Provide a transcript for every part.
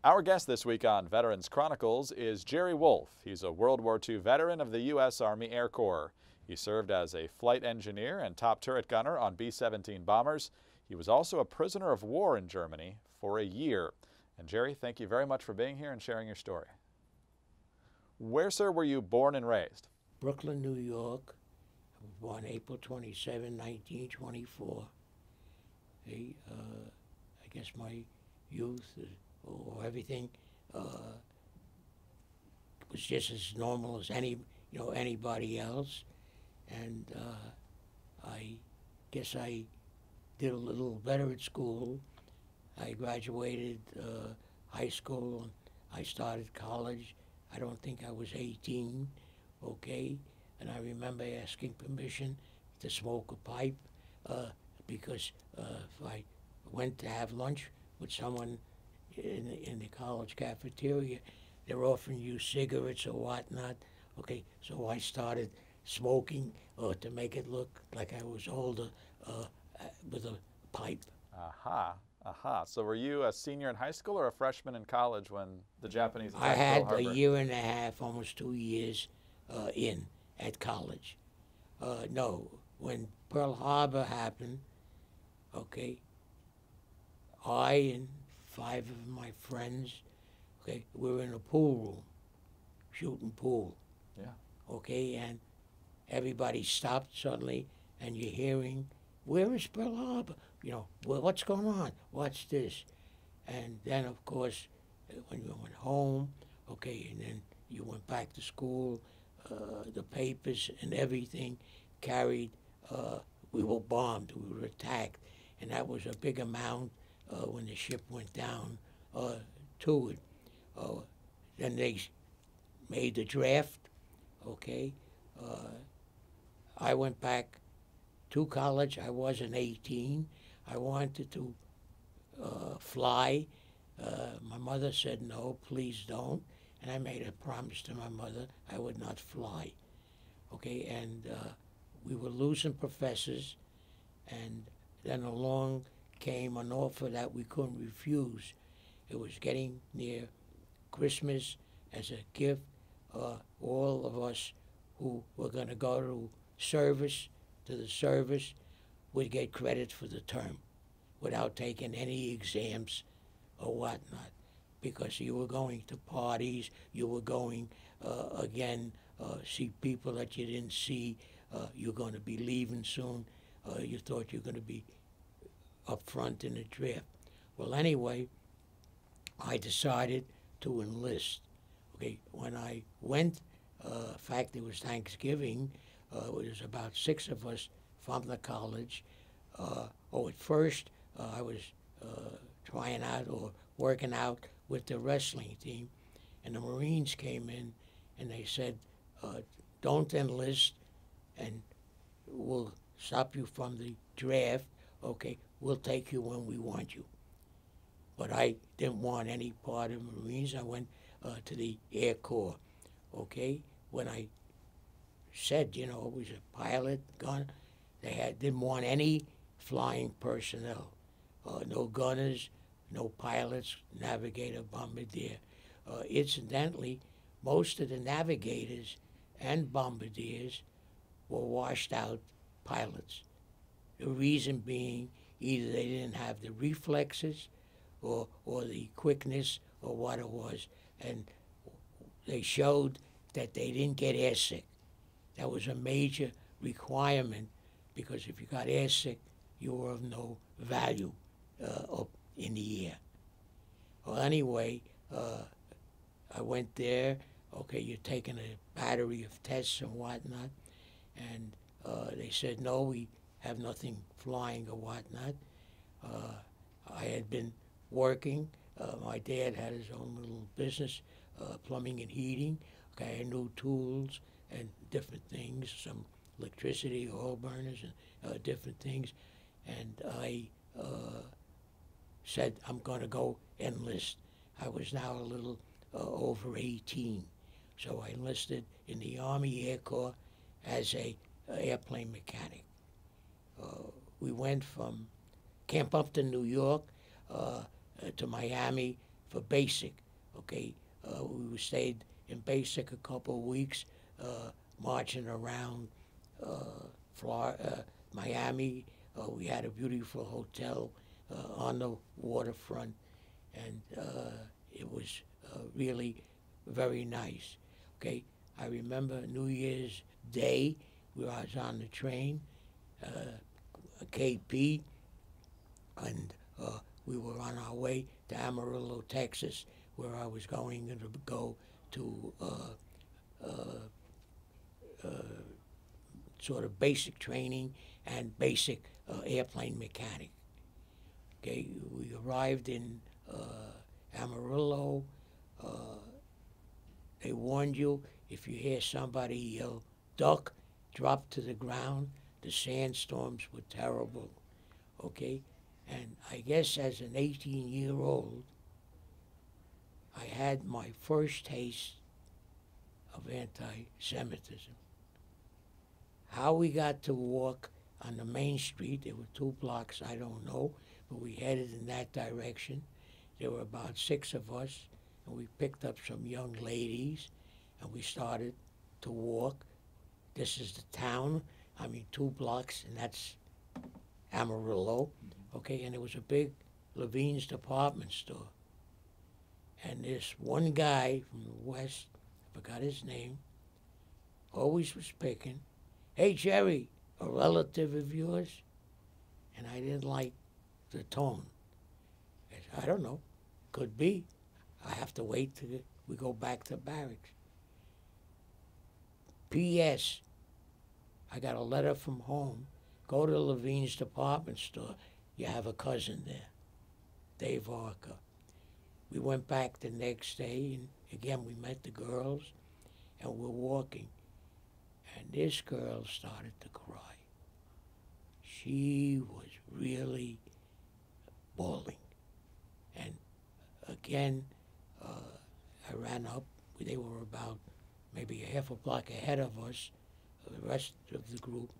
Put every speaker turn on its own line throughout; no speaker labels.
Our guest this week on Veterans Chronicles is Jerry Wolf. He's a World War II veteran of the U.S. Army Air Corps. He served as a flight engineer and top turret gunner on B-17 bombers. He was also a prisoner of war in Germany for a year. And Jerry, thank you very much for being here and sharing your story. Where, sir, were you born and raised?
Brooklyn, New York. I was born April 27, 1924. I guess my youth or everything was just as normal as anybody else, and I guess I did a little better at school. I graduated high school and I started college. I don't think I was 18, okay? And I remember asking permission to smoke a pipe because if I went to have lunch with someone in the college cafeteria, they're offering you cigarettes or whatnot, okay? So I started smoking to make it look like I was older with a pipe.
Aha, aha. So were you a senior in high school or a freshman in college when the Japanese
I
attacked
had
Pearl
a
Harbor?
year and a half, almost 2 years at college. No, when Pearl Harbor happened, okay, I and 5 of my friends, okay, we were in a pool room, shooting pool.
Yeah.
Okay, and everybody stopped suddenly, and you're hearing, where is Pearl Harbor? What's going on? What's this? And then, of course, when you went home, okay, and then you went back to school, the papers and everything carried, we were bombed, we were attacked, and that was a big amount when the ship went down to it. Then they made the draft, okay. I went back to college. I wasn't 18. I wanted to fly. My mother said, no, please don't. And I made a promise to my mother I would not fly. Okay, and we were losing professors, and then along came an offer that we couldn't refuse. It was getting near Christmas. As a gift, all of us who were going to go to the service would get credit for the term without taking any exams or whatnot, because you were going to parties, you were going see people that you didn't see, you're going to be leaving soon, you thought you're going to be up front in the draft. Well, anyway, I decided to enlist. Okay, when I went, in fact, it was Thanksgiving, it was about 6 of us from the college. At first, I was trying out or working out with the wrestling team, and the Marines came in and they said, don't enlist and we'll stop you from the draft, okay, we'll take you when we want you. But I didn't want any part of the Marines. I went to the Air Corps, okay? When I said, it was a pilot, gun, they didn't want any flying personnel. No gunners, no pilots, navigator, bombardier. Incidentally, most of the navigators and bombardiers were washed out pilots. The reason being either they didn't have the reflexes or the quickness or what it was. And they showed that they didn't get airsick. That was a major requirement, because if you got airsick, you were of no value up in the air. Well, anyway, I went there. Okay, you're taking a battery of tests and whatnot. And they said, no, we have nothing flying or whatnot. I had been working. My dad had his own little business, plumbing and heating. Okay, I knew tools and different things, some electricity, oil burners, and different things. And I said, I'm going to go enlist. I was now a little over 18. So I enlisted in the Army Air Corps as a airplane mechanic. We went from Camp Upton, New York, to Miami for basic. Okay, we stayed in basic a couple of weeks, marching around Florida, Miami. We had a beautiful hotel on the waterfront, and it was really very nice. Okay, I remember New Year's Day, where I was on the train, KP, and we were on our way to Amarillo, Texas, where I was going to go to sort of basic training and basic airplane mechanic. Okay, we arrived in Amarillo. They warned you, if you hear somebody yell, duck, drop to the ground. The sandstorms were terrible, okay? And I guess as an 18-year-old, I had my first taste of anti-Semitism. How we got to walk on the main street, there were 2 blocks, I don't know, but we headed in that direction. There were about 6 of us, and we picked up some young ladies, and we started to walk. This is the town, 2 blocks, and that's Amarillo, okay? And there was a big Levine's department store. And this one guy from the West, I forgot his name, always was picking, "Hey, Jerry, a relative of yours?" And I didn't like the tone. I said, "I don't know, could be. I have to wait till we go back to barracks." P.S. I got a letter from home. Go to Levine's department store. You have a cousin there, Dave Arca. We went back the next day, and again we met the girls, and we're walking. And this girl started to cry. She was really bawling. And again, I ran up. They were about maybe a half a block ahead of us, the rest of the group.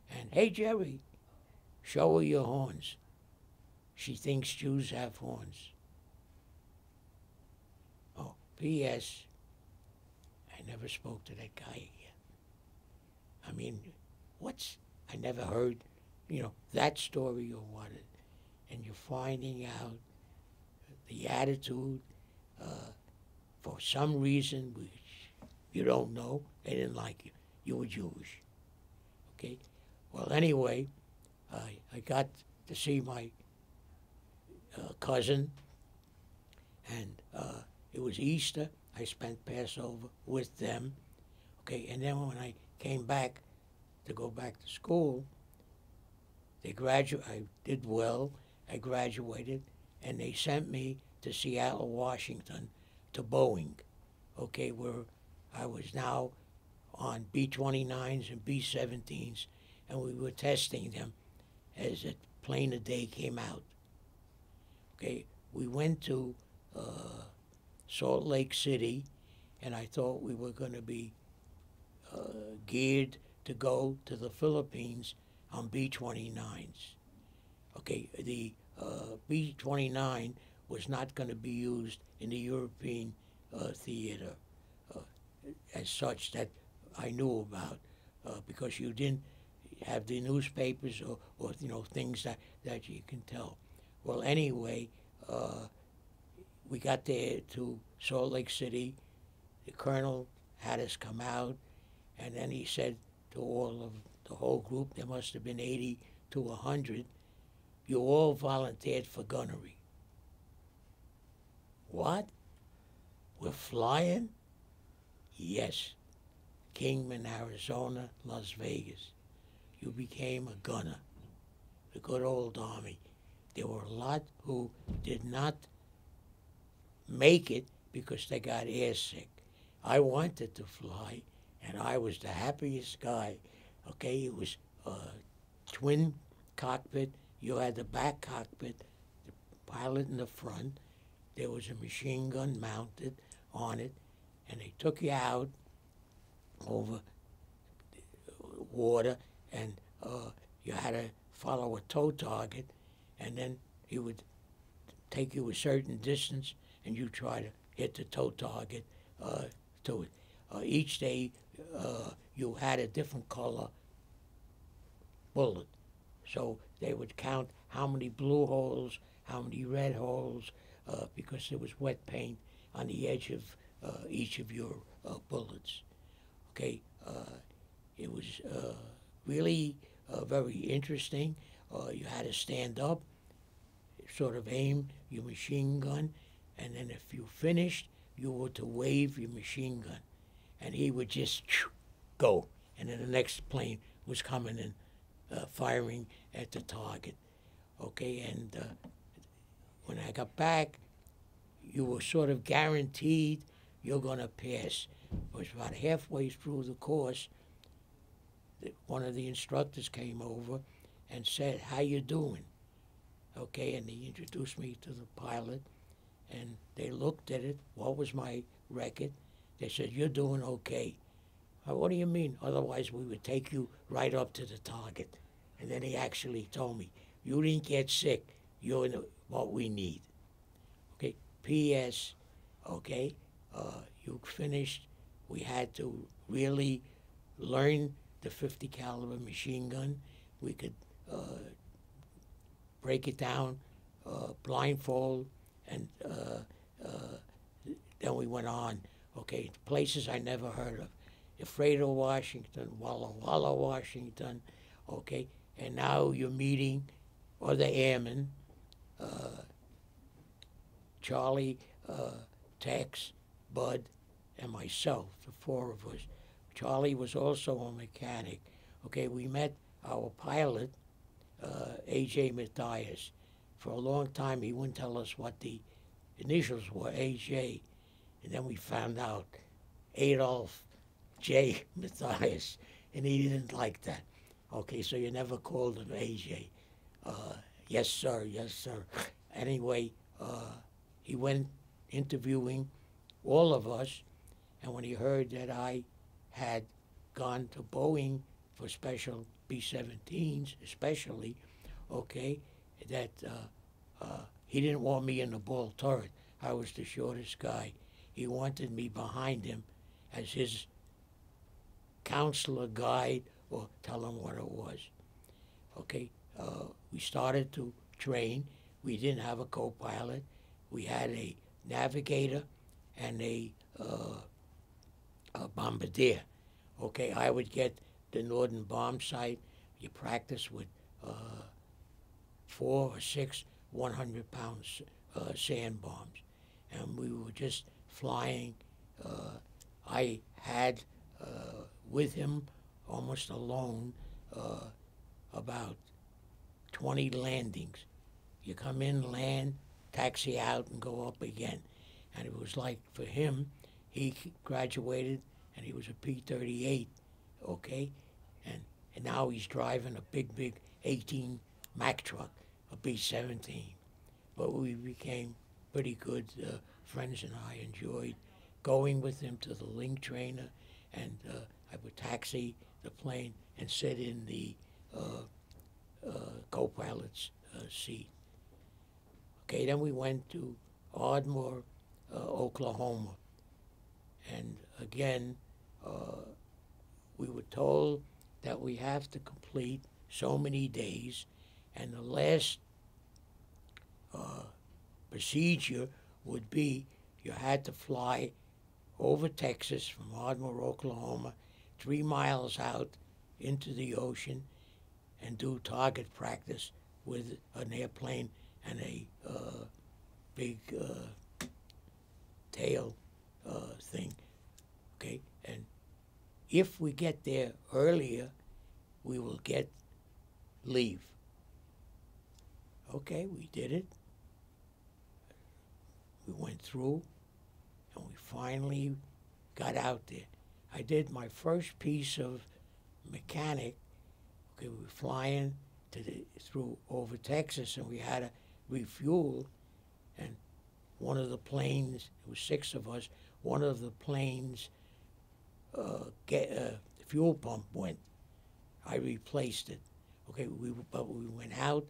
And, "Hey, Jerry, show her your horns. She thinks Jews have horns." Oh, P.S. I never spoke to that guy again. I never heard, that story or what. And you're finding out the attitude, for some reason, which you don't know, they didn't like you. You were Jewish. Okay? Well, anyway, I got to see my cousin, and it was Easter. I spent Passover with them. Okay, and then when I came back to go back to school, I did well. I graduated, and they sent me to Seattle, Washington, to Boeing, okay, where I was now on B-29s and B-17s, and we were testing them as the plane of day came out. Okay, we went to Salt Lake City, and I thought we were going to be geared to go to the Philippines on B-29s. Okay, the B-29 was not going to be used in the European theater as such that I knew about, because you didn't have the newspapers or things that you can tell. Well, anyway, we got there to Salt Lake City. The colonel had us come out, and then he said to all of the whole group, there must have been 80 to 100, "You all volunteered for gunnery." What? We're flying? Yes. Kingman, Arizona, Las Vegas. You became a gunner. The good old Army. There were a lot who did not make it because they got airsick. I wanted to fly, and I was the happiest guy. Okay, it was a twin cockpit. You had the back cockpit, the pilot in the front. There was a machine gun mounted on it, and they took you out over water, and you had to follow a tow target, and then he would take you a certain distance, and you try to hit the tow target to it. Each day you had a different color bullet. So they would count how many blue holes, how many red holes, because there was wet paint on the edge of each of your bullets. Okay, it was really very interesting. You had to stand up, sort of aim your machine gun, and then if you finished, you were to wave your machine gun, and he would just go, and then the next plane was coming and firing at the target. Okay, and when I got back, you were sort of guaranteed you're going to pass. It was about halfway through the course, one of the instructors came over and said, "How you doing?" Okay, and he introduced me to the pilot, and they looked at it. What was my record? They said, "You're doing okay." What do you mean? Otherwise, we would take you right up to the target. And then he actually told me, "You didn't get sick. You're what we need." Okay, P.S., okay, you finished. We had to really learn the 50 caliber machine gun. We could break it down, blindfold, and then we went on. Okay, places I never heard of. Ephrata, Washington, Walla Walla, Washington, okay, and now you're meeting other airmen, Charlie, Tex, Bud, and myself, the four of us. Charlie was also a mechanic. Okay, we met our pilot, A.J. Matthias. For a long time, he wouldn't tell us what the initials were, A.J., and then we found out Adolf J. Matthias, and he didn't like that. Okay, so you never called him AJ. Yes, sir, yes, sir. Anyway, he went interviewing all of us, and when he heard that I had gone to Boeing for special B-17s, especially, okay, that he didn't want me in the ball turret. I was the shortest guy. He wanted me behind him as his counselor, guide, or tell him what it was. Okay, we started to train. We didn't have a co-pilot. We had a navigator and a bombardier. Okay, I would get the northern bomb site. You practice with 4 or 6 100-pound sand bombs, and we were just flying. I had with him, almost alone, about 20 landings. You come in, land, taxi out, and go up again. And it was like, for him, he graduated, and he was a P-38, okay? And now he's driving a big 18 Mack truck, a B-17. But we became pretty good friends, and I enjoyed going with him to the link trainer, and I would taxi the plane and sit in the co-pilot's seat. Okay, then we went to Ardmore, Oklahoma, and again, we were told that we have to complete so many days, and the last procedure would be you had to fly over Texas from Ardmore, Oklahoma, 3 miles out into the ocean, and do target practice with an airplane and a big tail thing. Okay, and if we get there earlier, we will get leave. Okay, we did it. We went through, and we finally got out there. I did my first piece of mechanic. Okay, we were flying through over Texas, and we had to refuel. And one of the planes, there was 6 of us, one of the planes, the fuel pump went. I replaced it. Okay, but we went out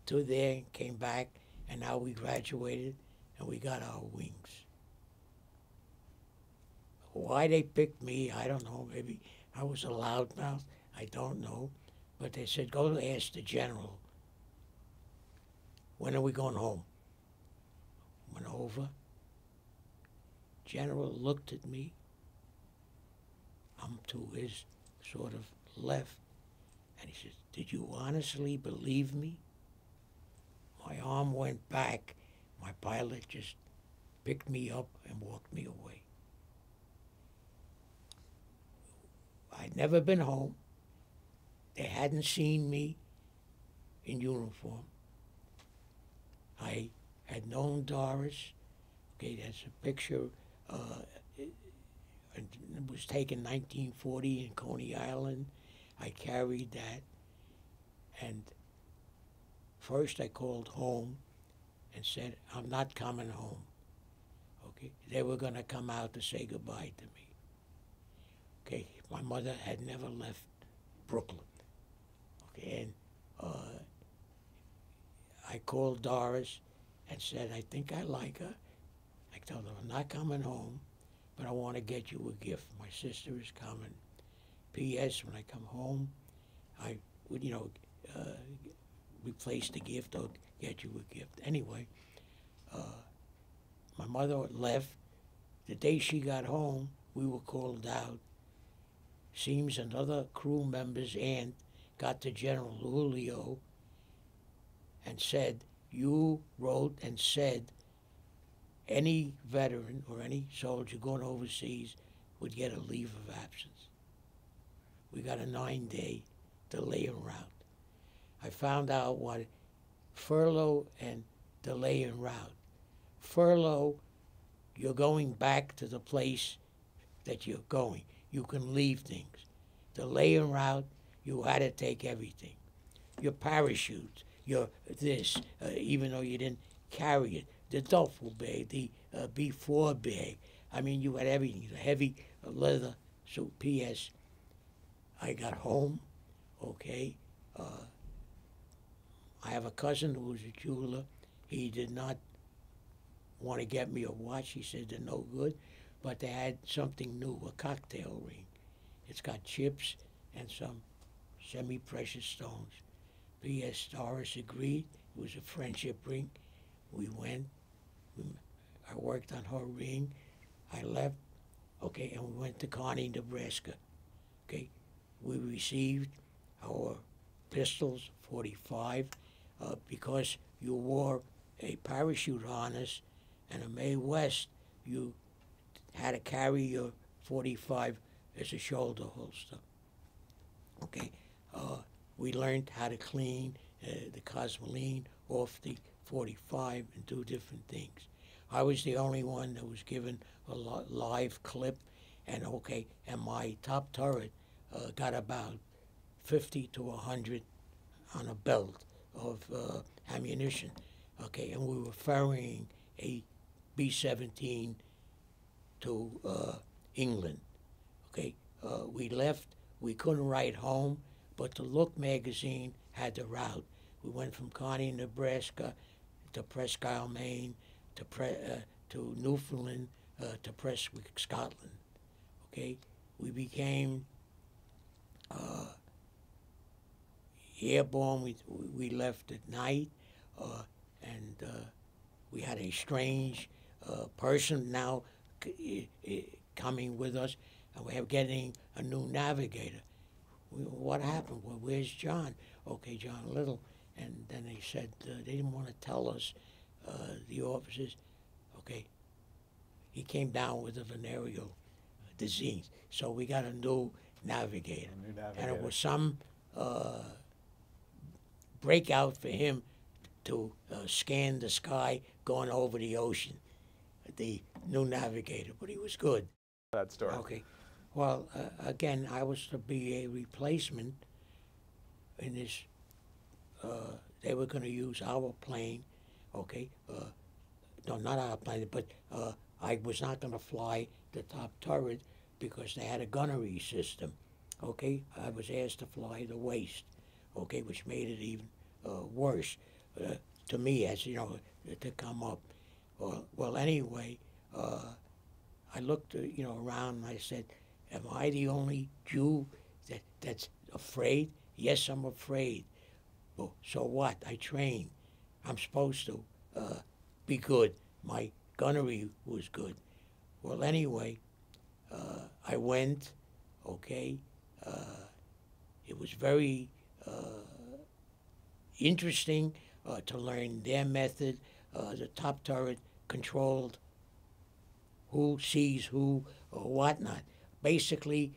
to there, came back, and now we graduated, and we got our wings. Why they picked me, I don't know. Maybe I was a loudmouth. I don't know. But they said, go ask the general. When are we going home? Went over. General looked at me. I'm to his sort of left. And he said, did you honestly believe me? My arm went back. My pilot just picked me up and walked me away. I'd never been home. They hadn't seen me in uniform. I had known Doris. Okay, that's a picture. It was taken 1940 in Coney Island. I carried that. And first I called home and said, I'm not coming home. Okay, they were going to come out to say goodbye to me. Okay, my mother had never left Brooklyn. Okay, and I called Doris and said, I think I like her. I told her, I'm not coming home, but I want to get you a gift. My sister is coming. P.S. When I come home, I would, replace the gift or get you a gift. Anyway, my mother left. The day she got home, we were called out. Seems another crew member's aunt got to General Julio and said, you wrote and said any veteran or any soldier going overseas would get a leave of absence. We got a 9-day delay en route. I found out what furlough and delay en route. Furlough, you're going back to the place that you're going. You can leave things. Delay en route, you had to take everything. Your parachutes, your this, even though you didn't carry it. The duffel bag, the B-4 bag. I mean, you had everything. The heavy leather suit. P.S. I got home, okay. I have a cousin who was a jeweler. He did not want to get me a watch. He said they're no good. But they had something new, a cocktail ring. It's got chips and some semi-precious stones. P.S. Doris agreed. It was a friendship ring. We went. I worked on her ring. I left. Okay, and we went to Kearney, Nebraska. Okay, we received our pistols, 45, because you wore a parachute harness and a Mae West, you had to carry your 45 as a shoulder holster. Okay, we learned how to clean the cosmoline off the 45 and do different things. I was the only one that was given a live clip, and okay, and my top turret got about 50 to 100 on a belt of ammunition. Okay, and we were ferrying a B-17 to England. Okay, we left. We couldn't write home, but the Look magazine had the route. We went from Kearney, Nebraska, to Presque Isle, Maine, to Newfoundland, to Prestwick, Scotland. Okay, we became airborne. We left at night, and we had a strange person now coming with us, and we were getting a new navigator. What happened? Well, where's John? Okay, John Little. And then they said they didn't want to tell us, the officers. Okay, he came down with a venereal disease, so we got a new navigator. And it was some breakout for him to scan the sky going over the ocean, the new navigator, but he was good.
That story.
Okay. Well, again, I was to be a replacement in this. They were going to use our plane, okay? No, not our plane, but I was not going to fly the top turret because they had a gunnery system, okay? I was asked to fly the waist, okay, which made it even worse to me, as you know, to come up. Well, anyway, I looked, around and I said, am I the only Jew that's afraid? Yes, I'm afraid. Well, so what? I train. I'm supposed to be good. My gunnery was good. Well, anyway, I went, okay. It was very interesting to learn their method. The top turret controlled who sees who or whatnot. Basically,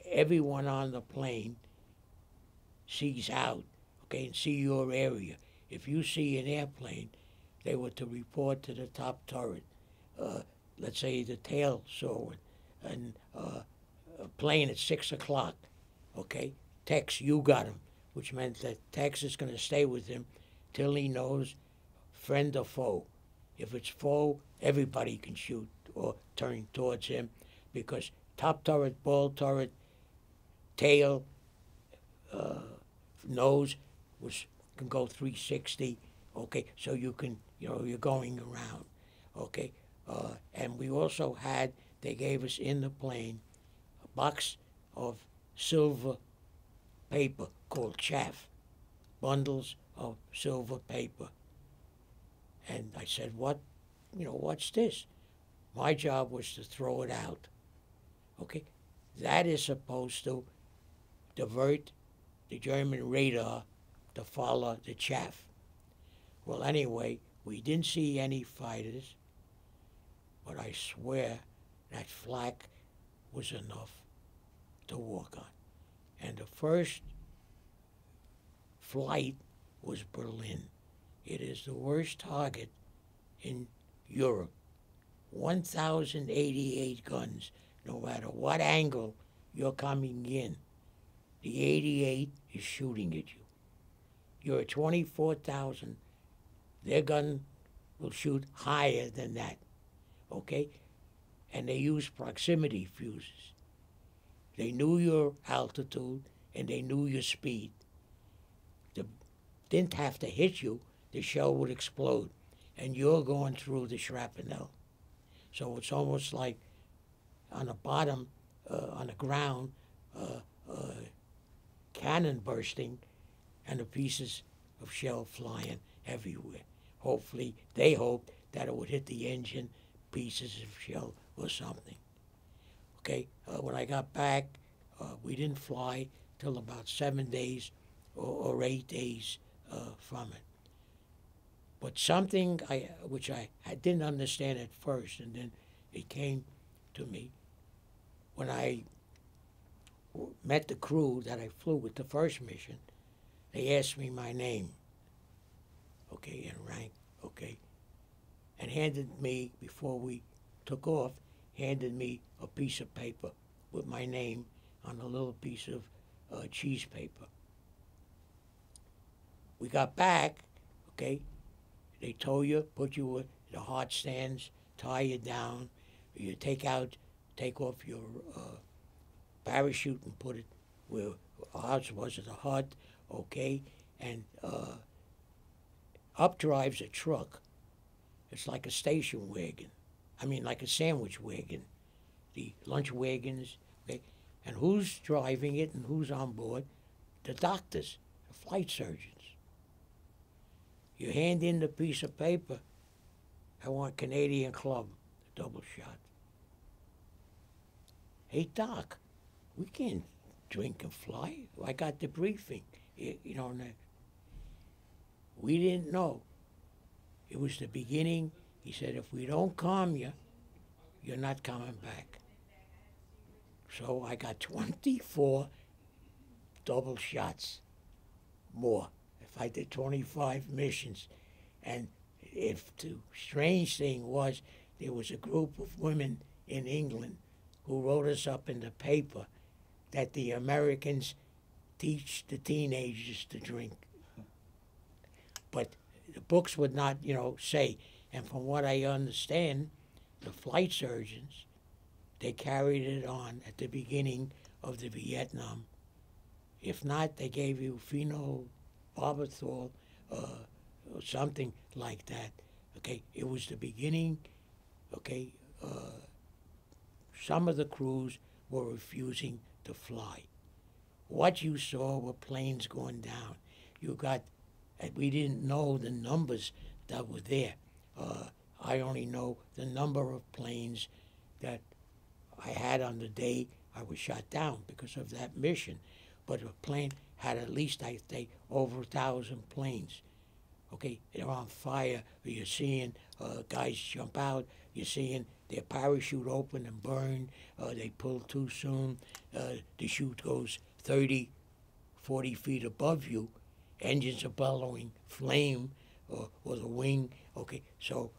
everyone on the plane sees out, okay, and see your area. If you see an airplane, they were to report to the top turret. Let's say the tail saw it, and a plane at 6 o'clock, okay, Tex, you got him, which meant that Tex is going to stay with him till he knows friend or foe. If it's foe, everybody can shoot or turn towards him, because top turret, ball turret, tail, nose can go 360. Okay, so you can, you're going around. Okay, and we also had, they gave us in the plane a box of silver paper called chaff, bundles of silver paper. And I said, what's this? My job was to throw it out. Okay, that is supposed to divert the German radar to follow the chaff. Well, anyway, we didn't see any fighters, but I swear that flak was enough to walk on. And the first flight was Berlin. It is the worst target in Europe. 1,088 guns, no matter what angle you're coming in. The 88 is shooting at you. You're at 24,000. Their gun will shoot higher than that, okay? And they use proximity fuses. They knew your altitude and they knew your speed. They didn't have to hit you. The shell would explode, and you're going through the shrapnel. So it's almost like on the bottom, on the ground, cannon bursting and the pieces of shell flying everywhere. Hopefully, they hoped that it would hit the engine, pieces of shell or something. Okay, when I got back, we didn't fly till about 7 days or 8 days from it. But something which I didn't understand at first, and then it came to me when I met the crew that I flew with the first mission. They asked me my name, okay, and rank, okay, and handed me, before we took off, handed me a piece of paper with my name on a little piece of cheese paper. We got back, okay. They tow you, put you with the hot stands, tie you down. You take off your parachute and put it where ours was at the hut, okay? And up drives a truck. It's like a station wagon. I mean, like a sandwich wagon. The lunch wagons, okay? And who's driving it and who's on board? The doctors, the flight surgeons. You hand in the piece of paper, I want Canadian Club, double shot. Hey, Doc, we can't drink and fly. I got the briefing, we didn't know. It was the beginning. He said, if we don't calm you, you're not coming back. So I got 24 double shots more. If I did 25 missions. And if the strange thing was, there was a group of women in England who wrote us up in the paper that the Americans teach the teenagers to drink. But the books would not, say. And from what I understand, the flight surgeons, they carried it on at the beginning of the Vietnam. If not, they gave you phenobarbital or something like that Okay, it was the beginning. Okay, some of the crews were refusing to fly. What you saw were planes going down. You got, and we didn't know the numbers that were there. I only know the number of planes that I had on the day I was shot down because of that mission. But a plane had at least, I think, over 1,000 planes. Okay, they're on fire. You're seeing guys jump out. You're seeing their parachute open and burn. They pull too soon. The chute goes 30, 40 feet above you. Engines are bellowing flame or the wing. Okay, so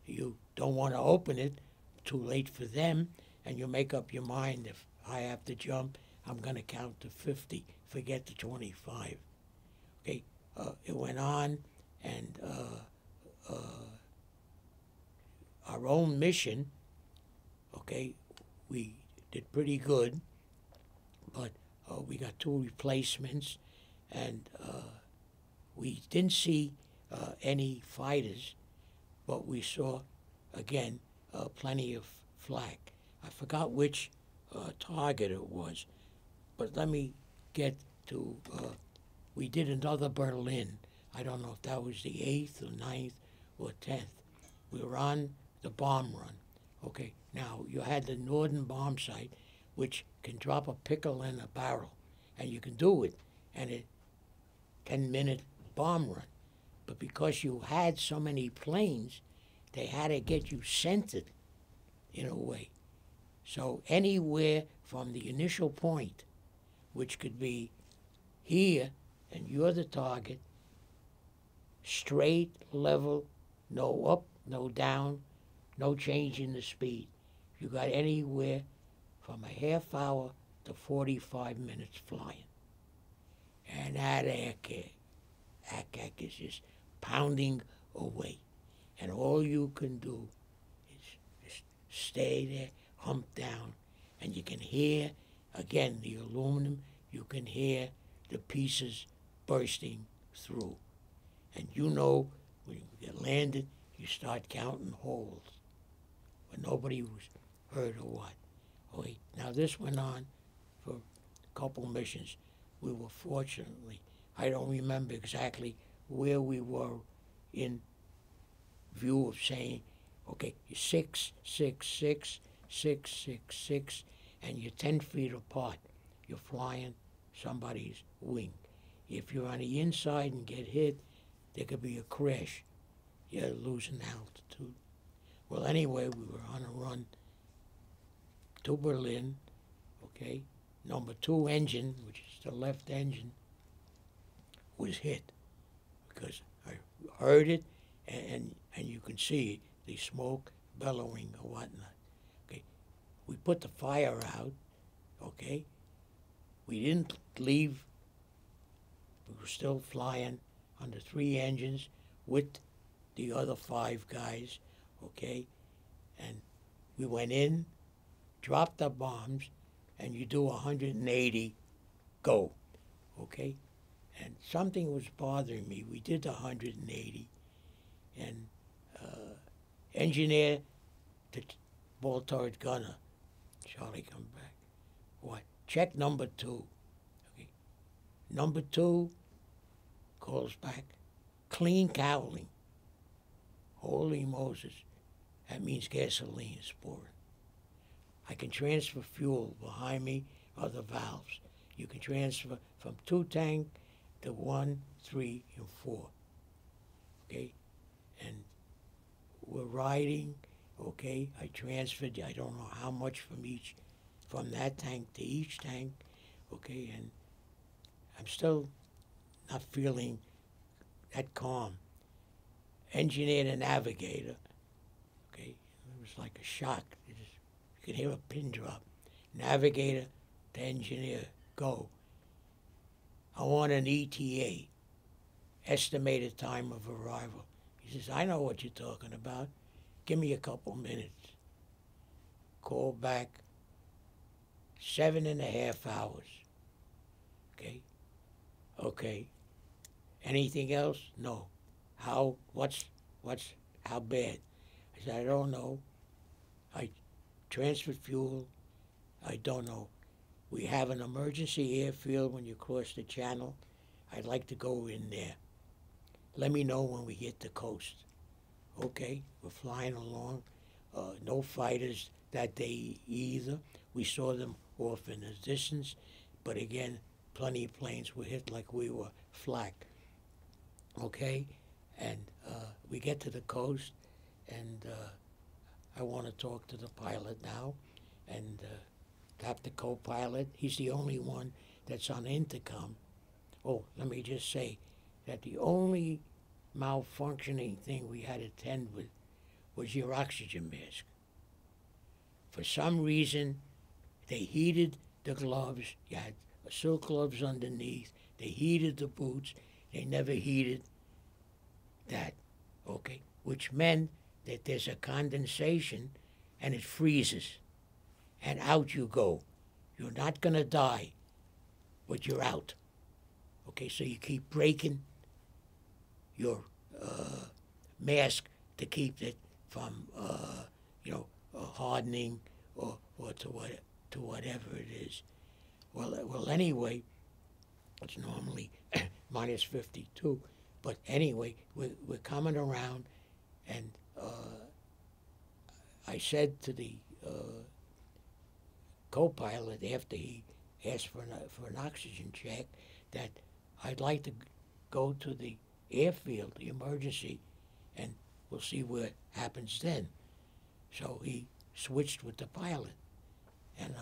you don't want to open it. Too late for them. And you make up your mind, if I have to jump, I'm going to count to 50. Forget the 25. Okay, it went on, and our own mission, okay, we did pretty good, but we got 2 replacements, and we didn't see any fighters, but we saw, again, plenty of flak. I forgot which target it was, but let me get to, we did another Berlin. I don't know if that was the 8th or 9th or 10th. We were on the bomb run. Okay, now you had the Northern bomb site, which can drop a pickle in a barrel, and you can do it, and a 10-minute bomb run. But because you had so many planes, they had to get you centered in a way. So anywhere from the initial point, which could be here, and you're the target, straight, level, no up, no down, no change in the speed. You got anywhere from a half hour to 45 minutes flying. And that ack is just pounding away. And all you can do is just stay there, hump down, and you can hear, again, the aluminum, you can hear the pieces bursting through. And you know, when you get landed, you start counting holes. But nobody was hurt or what. Okay, now this went on for a couple missions. We were fortunately, I don't remember exactly where we were in view of saying, okay, you're 6, 6, 6, 6, 6, 6, and you're 10 feet apart. You're flying somebody's wing. If you're on the inside and get hit, there could be a crash. You're losing altitude. Well, anyway, we were on a run to Berlin, okay? Number 2 engine, which is the left engine, was hit because I heard it, and you can see the smoke bellowing or whatnot. Okay, we put the fire out. Okay, we didn't leave. We were still flying on the 3 engines with the other 5 guys. Okay, and we went in, dropped the bombs, and you do 180, go. Okay, and something was bothering me. We did the 180, and engineer to ball turret gunner, Charlie, come back. What? Check number 2. Okay. Number 2 calls back, clean cowling. Holy Moses, that means gasoline is pouring. I can transfer fuel. Behind me are the valves. You can transfer from 2 tank to 1, 3, and 4. Okay? And we're riding, okay? I transferred, I don't know how much from that tank to each tank, okay? And I'm still not feeling that calm. Engineer to navigator, okay? It was like a shock. You could hear a pin drop. Navigator to engineer, go. I want an ETA, estimated time of arrival. He says, I know what you're talking about. Give me a couple minutes. Call back, 7.5 hours. Okay? Okay. Anything else? No. How, what's how bad? I said, I don't know. I transferred fuel. I don't know. We have an emergency airfield when you cross the channel. I'd like to go in there. Let me know when we hit the coast. Okay, we're flying along. No fighters that day either. We saw them off in the distance, but again, plenty of planes were hit like we were flak. Okay, and we get to the coast, and I want to talk to the pilot now, and tap the co-pilot. He's the only one that's on intercom. Oh, let me just say that the only malfunctioning thing we had to tend with was your oxygen mask. For some reason, they heated the gloves. You had silk gloves underneath. They heated the boots. They never heated that, okay? Which meant that there's a condensation and it freezes. And out you go. You're not going to die, but you're out. Okay, so you keep breaking your mask to keep it from, hardening or to whatever it is. Well, anyway, it's normally minus 52, but anyway, we're coming around, and I said to the co-pilot after he asked for an oxygen check that I'd like to go to the airfield, the emergency, and we'll see what happens then. So he switched with the pilot, and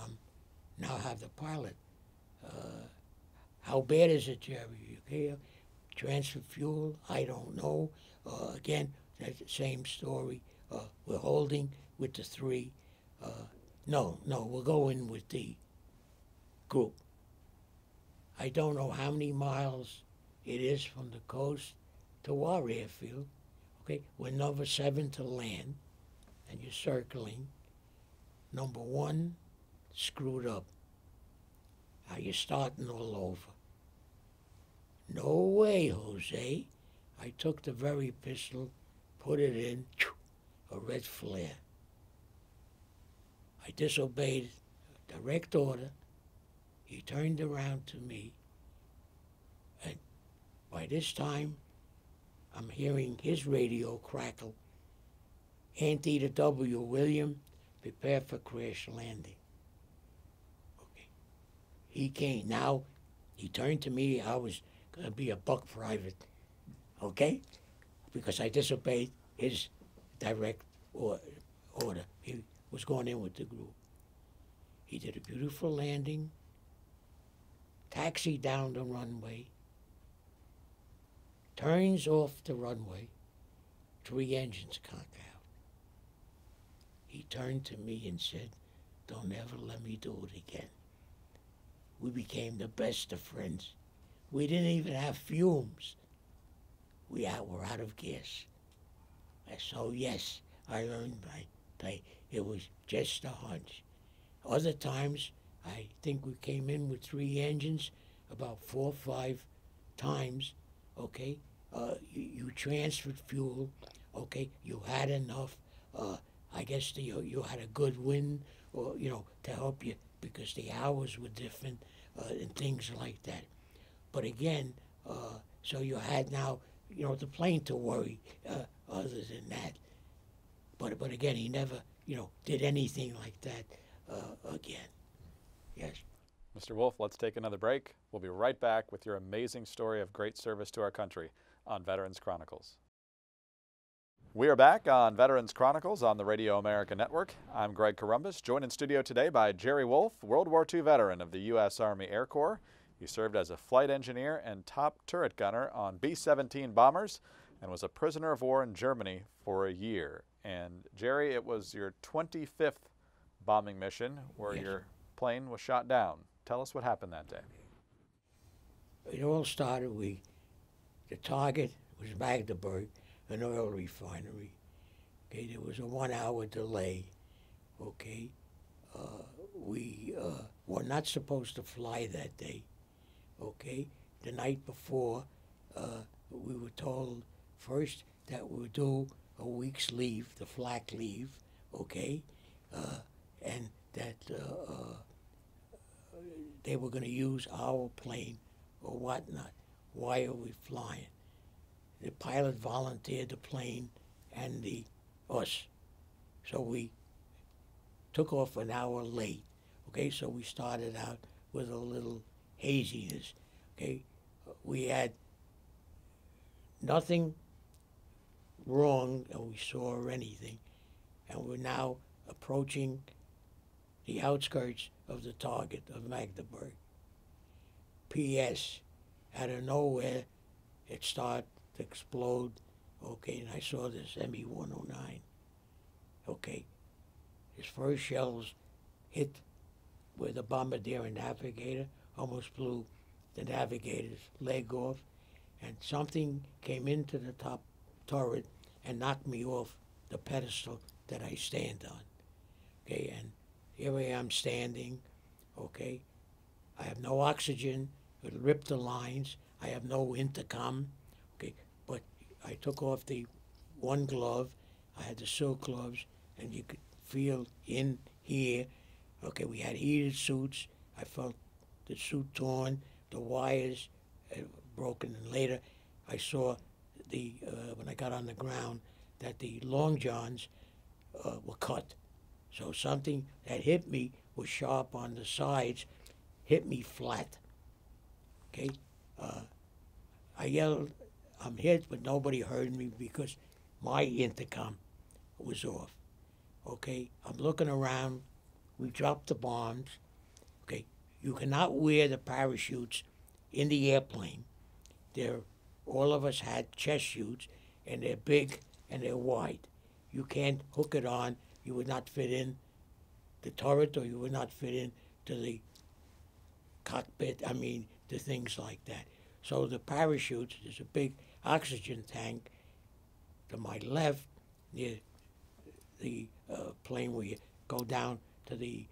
now have the pilot. How bad is it, Jerry? Okay, transfer fuel? I don't know. Again, that's the same story. We're holding with the three. No, we'll go in with the group. I don't know how many miles it is from the coast to our airfield. Okay, we're number 7 to land, and you're circling. Number 1, screwed up. Now you're starting all over. No way, Jose. I took the very pistol, put it in, a red flare. I disobeyed direct order. He turned around to me, and by this time, I'm hearing his radio crackle. Anti to W, William, prepare for crash landing. Okay. He came. Now, he turned to me. I was going to be a buck private, okay? Because I disobeyed his direct order. He was going in with the group. He did a beautiful landing, taxi down the runway, turns off the runway, 3 engines conk out. He turned to me and said, "Don't ever let me do it again." We became the best of friends. We didn't even have fumes. We were out of gas. So yes, I earned my pay. It was just a hunch. Other times, I think we came in with 3 engines about 4 or 5 times, okay? You transferred fuel, okay? You had enough. I guess you had a good wind, or, to help you because the hours were different and things like that. But again, so you had now, the plane to worry other than that. But again, he never, did anything like that again. Yes.
Mr. Wolf, let's take another break. We'll be right back with your amazing story of great service to our country on Veterans Chronicles. We are back on Veterans Chronicles on the Radio America Network. I'm Greg Columbus, joined in studio today by Jerry Wolf, World War II veteran of the U.S. Army Air Corps. He served as a flight engineer and top turret gunner on B-17 bombers and was a prisoner of war in Germany for a year. And Jerry, it was your 25th bombing mission where
Yes.
your plane was shot down. Tell us what happened that day.
It all started, the target was Magdeburg, an oil refinery. Okay, there was a 1-hour delay. Okay, we were not supposed to fly that day. Okay, the night before, we were told first that we would do a week's leave, the flak leave, okay, and that they were going to use our plane or whatnot. Why are we flying? The pilot volunteered the plane and us. So we took off an hour late. Okay, so we started out with a little haziness. Okay, we had nothing wrong that we saw or anything, and we're now approaching the outskirts of the target of Magdeburg. P.S. Out of nowhere, it started to explode. Okay, and I saw this ME-109. Okay, his first shells hit where the bombardier and navigator almost blew the navigator's leg off, and something came into the top turret and knocked me off the pedestal that I stand on. Okay, and here I am standing. Okay, I have no oxygen. It ripped the lines. I have no intercom. Okay, but I took off the one glove. I had the silk gloves, and you could feel in here. Okay, we had heated suits. I felt the suit torn, the wires broken, and later I saw when I got on the ground that the long johns were cut. So something that hit me was sharp on the sides, hit me flat. Okay, I yelled, "I'm hit," but nobody heard me because my intercom was off. Okay, I'm looking around. We dropped the bombs. Okay, you cannot wear the parachutes in the airplane. All of us had chest chutes, and they're big and they're wide. You can't hook it on. You would not fit in the turret, or you would not fit in to the cockpit. I mean, to things like that. So the parachutes, there's a big oxygen tank to my left near the plane where you go down to the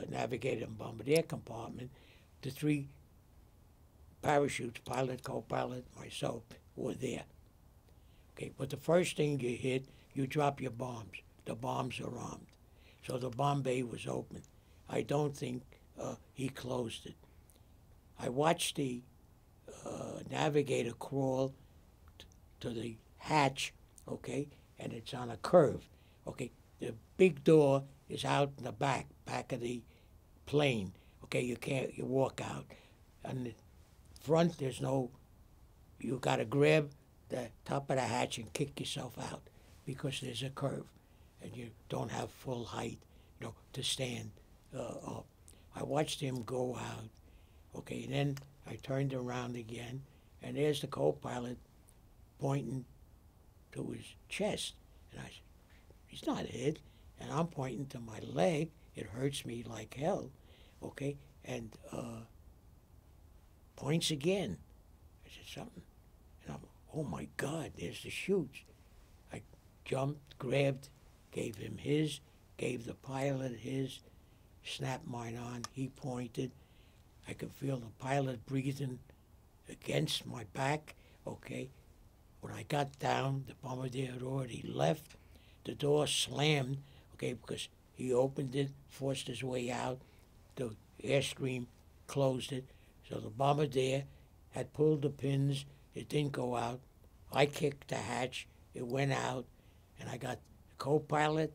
navigator and bombardier compartment. The three parachutes, pilot, co-pilot, myself, were there. Okay, but the first thing you hit, you drop your bombs. The bombs are armed. So the bomb bay was open. I don't think he closed it. I watched the navigator crawl to the hatch, okay, and it's on a curve. Okay, the big door is out in the back of the plane. Okay, you walk out. On the front, there's no, you got to grab the top of the hatch and kick yourself out because there's a curve and you don't have full height, to stand up. I watched him go out. Okay, and then I turned around again, and there's the co-pilot pointing to his chest. And I said, "He's not hit." And I'm pointing to my leg. It hurts me like hell. Okay, and points again. I said something. And I'm, oh my God, there's the chutes. I jumped, grabbed, gave him his, gave the pilot his, snapped mine on. He pointed. I could feel the pilot breathing against my back. Okay. When I got down, the bombardier had already left. The door slammed, okay, because he opened it, forced his way out. The airstream closed it. So the bombardier had pulled the pins. It didn't go out. I kicked the hatch. It went out. And I got the co-pilot.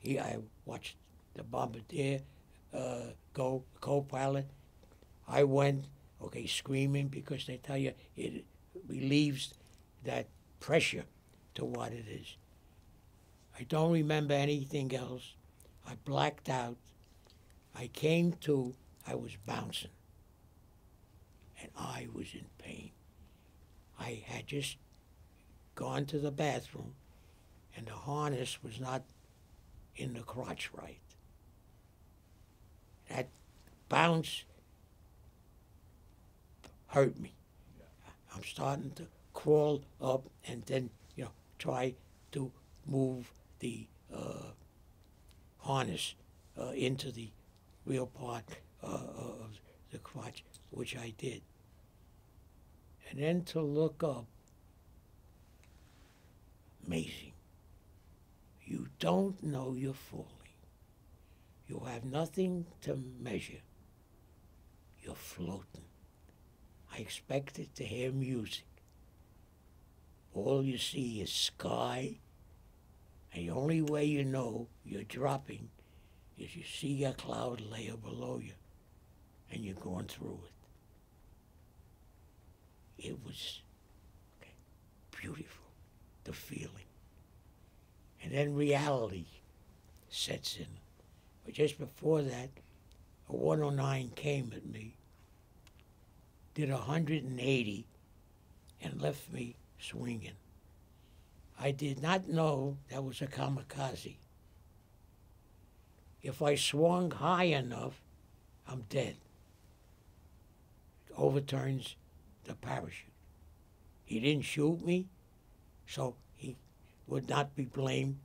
I watched the bombardier go, co-pilot. I went, okay, screaming because they tell you it relieves that pressure to what it is. I don't remember anything else. I blacked out. I came to, I was bouncing. And I was in pain. I had just gone to the bathroom, and the harness was not in the crotch right. That bounce hurt me. I'm starting to crawl up and then, try to move the harness into the real part of the crotch, which I did. And then to look up, amazing. don't know you're falling. You have nothing to measure. You're floating. I expected to hear music. All you see is sky, and the only way you know you're dropping is you see a cloud layer below you, and you're going through it. It was beautiful, the feeling. And then reality sets in. But just before that, a 109 came at me, did 180, and left me swinging. I did not know that was a kamikaze. If I swung high enough, I'm dead. It overturns the parachute. He didn't shoot me, so he would not be blamed.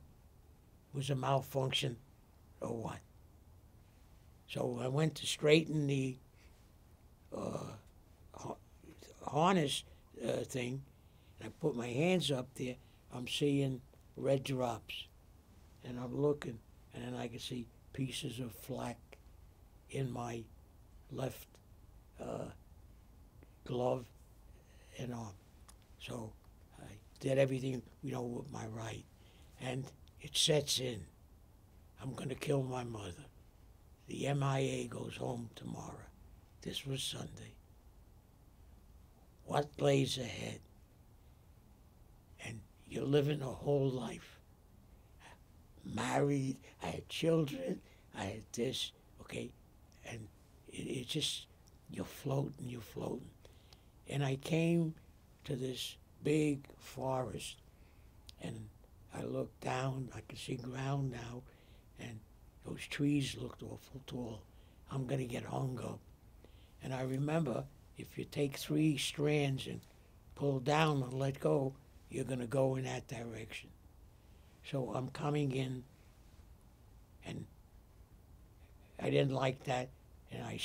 It was a malfunction or what. So I went to straighten the harness thing, and I put my hands up there. I'm seeing red drops, and I'm looking, and then I can see pieces of flak in my left glove and arm. So I did everything, with my right, and it sets in. I'm going to kill my mother. The MIA goes home tomorrow. This was Sunday. What lays ahead? And you're living a whole life. Married, I had children, I had this, okay? And it's just, you're floating. And I came to this big forest, and I looked down, I could see ground now, and those trees looked awful tall. I'm going to get hung up. And I remember, if you take 3 strands and pull down and let go, you're going to go in that direction. So I'm coming in, and I didn't like that, and I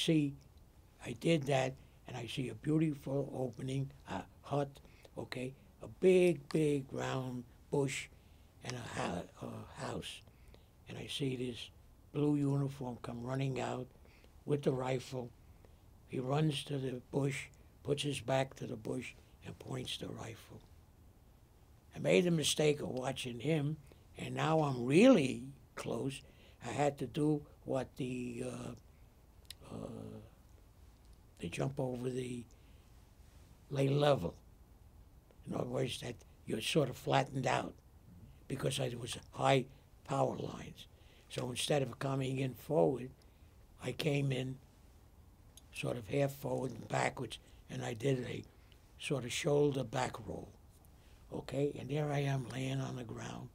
did that, and I see a beautiful opening, a hut, okay, a big round bush, and a house. And I see this blue uniform come running out with the rifle. He runs to the bush, puts his back to the bush, and points the rifle. I made the mistake of watching him, and now I'm really close. I had to do what they jump over the lay level. In other words, that you're sort of flattened out because it was high power lines. So instead of coming in forward, I came in sort of half forward and backwards, and I did a sort of shoulder back roll. Okay, and there I am laying on the ground,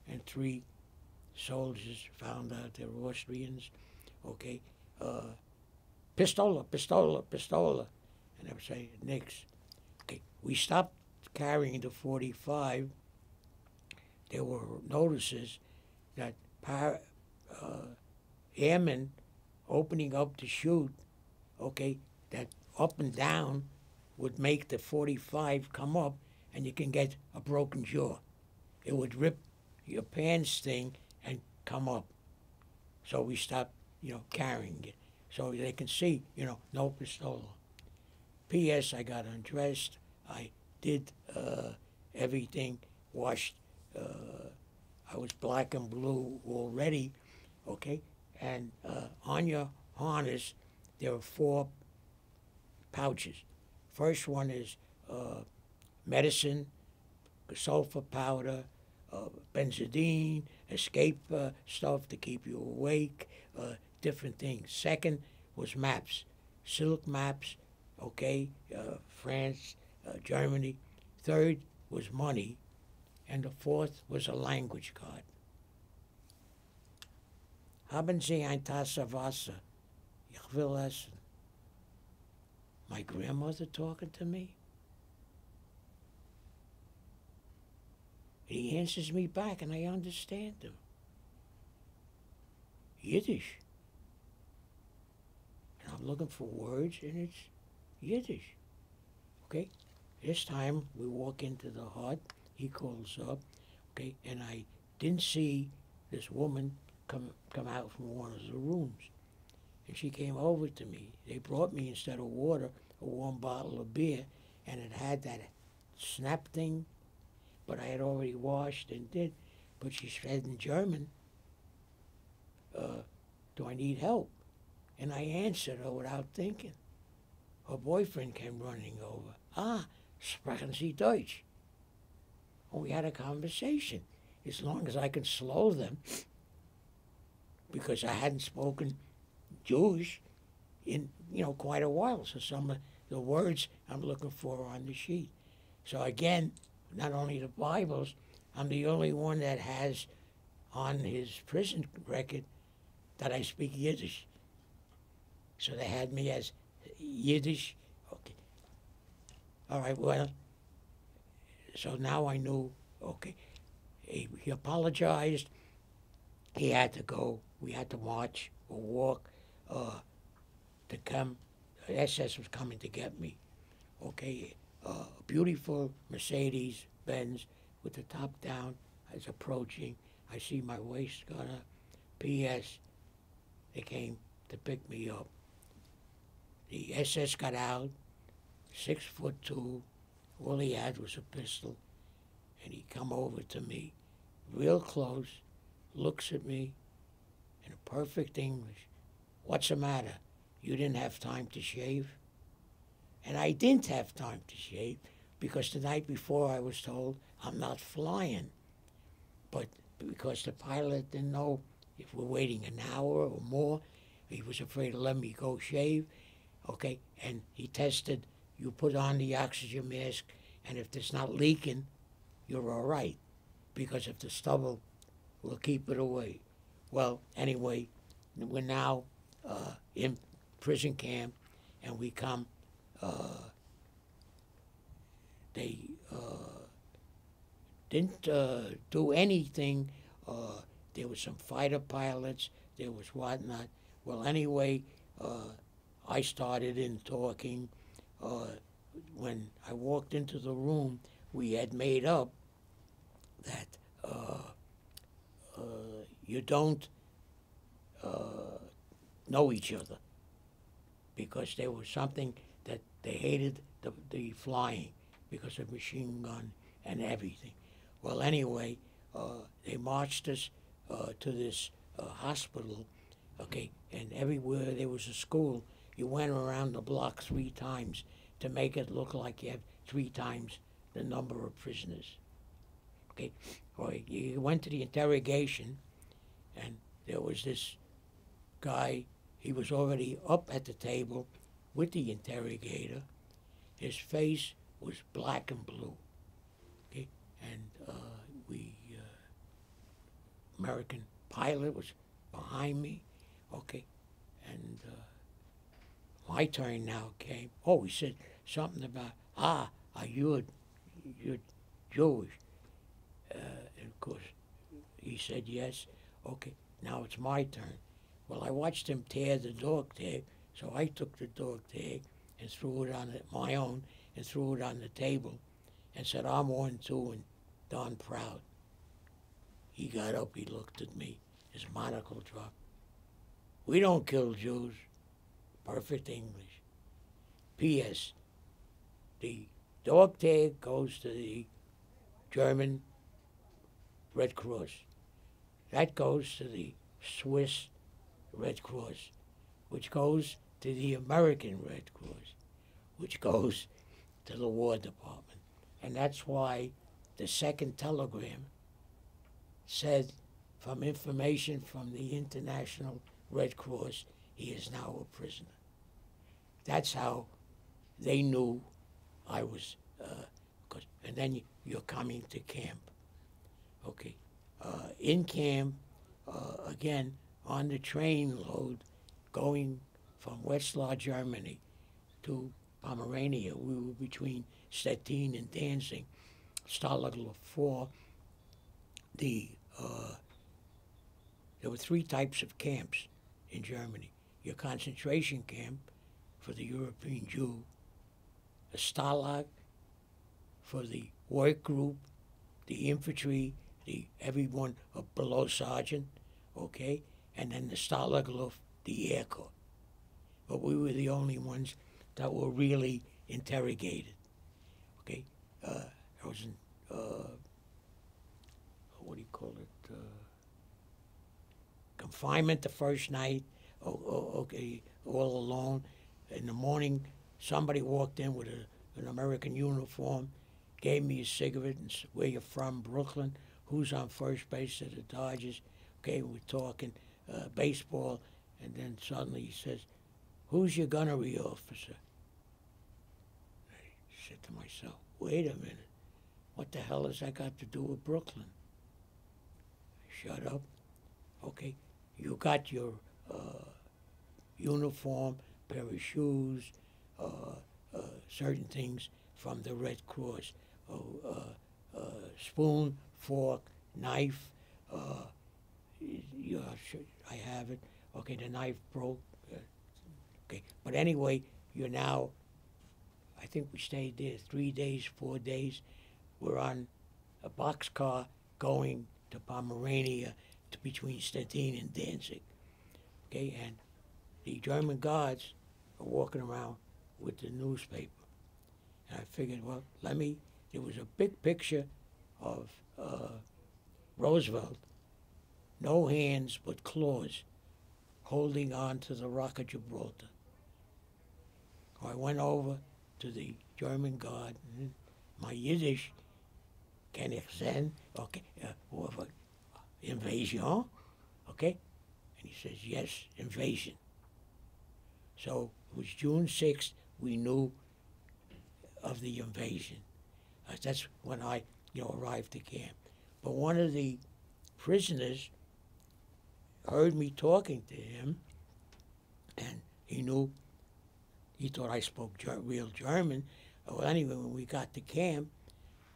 and 3 soldiers found out they were Austrians. Okay, pistola, pistola, pistola. And I would say, nix. Okay, we stopped carrying the 45. There were notices that airmen opening up to shoot, okay, that up and down would make the 45 come up, and you can get a broken jaw. It would rip your pants thing and come up. So we stopped, carrying it. So they can see, no pistola. P.S. I got undressed. I did everything, washed. I was black and blue already, okay? And on your harness, there are 4 pouches. First one is medicine, sulfur powder, benzodine, escape stuff to keep you awake, different things. Second was maps, silk maps, okay, France, Germany. Third was money, and the 4th was a language card. Haben Sie ein Tasse Wasser? Ich will essen. My grandmother talking to me? He answers me back, and I understand him. Yiddish. And I'm looking for words, and it's Yiddish. Okay? This time, we walk into the hut. He calls up, okay? And I didn't see this woman come out from one of the rooms. And she came over to me. They brought me, instead of water, a warm bottle of beer, and it had that snap thing, but I had already washed and did. But she said in German, do I need help? And I answered her without thinking. Her boyfriend came running over. Ah, sprechen Sie Deutsch? And we had a conversation. As long as I could slow them, because I hadn't spoken Jewish in, quite a while. So some of the words I'm looking for on the sheet. So again, not only the Bibles, I'm the only one that has on his prison record that I speak Yiddish. So they had me as Yiddish. Okay. All right, well, so now I knew, okay. He apologized. He had to go. We had to march or walk to come. The SS was coming to get me. Okay, a beautiful Mercedes Benz with the top down. I was approaching. I see my waist gun up. P.S. They came to pick me up. The SS got out, 6'2". All he had was a pistol, and he come over to me, real close, looks at me in perfect English. What's the matter? You didn't have time to shave? And I didn't have time to shave because the night before I was told I'm not flying. But because the pilot didn't know if we're waiting an hour or more, he was afraid to let me go shave. Okay, and he tested, you put on the oxygen mask, and if it's not leaking, you're all right. Because if the stubble will keep it away. Well, anyway, we're now in prison camp, and we come. They didn't do anything. There was some fighter pilots. There was whatnot. Well, anyway, I started in talking. When I walked into the room, we had made up that you don't know each other, because there was something that they hated the flying because of machine gun and everything. Well, anyway, they marched us to this hospital, okay, and everywhere there was a school, you went around the block 3 times to make it look like you have 3 times the number of prisoners. Okay, or you went to the interrogation, and there was this guy. He was already up at the table with the interrogator. His face was black and blue. Okay, and American pilot was behind me. Okay, and my turn now came. Oh, he said something about you're Jewish. And of course, he said yes. Okay, now it's my turn. Well, I watched him tear the dog tag, so I took the dog tag and threw it on my own and threw it on the table and said, I'm 1, 2, and darn proud. He got up, he looked at me, his monocle dropped. We don't kill Jews. Perfect English. P.S. The dog tag goes to the German Red Cross. That goes to the Swiss Red Cross, which goes to the American Red Cross, which goes to the War Department. And that's why the second telegram said, from information from the International Red Cross, he is now a prisoner. That's how they knew I was, and then you're coming to camp. Okay, in camp, again, on the train load, going from Wetzlar, Germany to Pomerania. We were between Stettin and Danzig, Stalag 4. There were 3 types of camps in Germany. Your concentration camp for the European Jew, a Stalag for the work group, the infantry, everyone below sergeant, okay, and then the Stalag, the Air Corps. But we were the only ones that were really interrogated, okay. I was in, what do you call it, confinement the first night, okay, all alone. In the morning, somebody walked in with an American uniform, gave me a cigarette and said, "Where you from?" "Brooklyn." "Who's on first base?" "At the Dodgers." Okay, we're talking baseball, and then suddenly he says, "Who's your gunnery officer?" I said to myself, "Wait a minute, what the hell has that got to do with Brooklyn?" Shut up. Okay, you got your uniform, pair of shoes, certain things from the Red Cross, spoon, fork, knife. Yeah, I have it. Okay, the knife broke. Okay, but anyway, you're now, I think we stayed there 3 days, 4 days. We're on a boxcar going to Pomerania, between Stettin and Danzig. Okay, and the German guards are walking around with the newspaper. And I figured, well, there was a big picture of Roosevelt, no hands but claws, holding on to the Rock of Gibraltar. I went over to the German guard, and my Yiddish, "Can ich sehen?" Okay, invasion, okay? And he says, "Yes, invasion." So it was June 6th, we knew of the invasion. That's when I, arrived at camp. But one of the prisoners heard me talking to him, and he thought I spoke real German. Well, anyway, when we got to camp,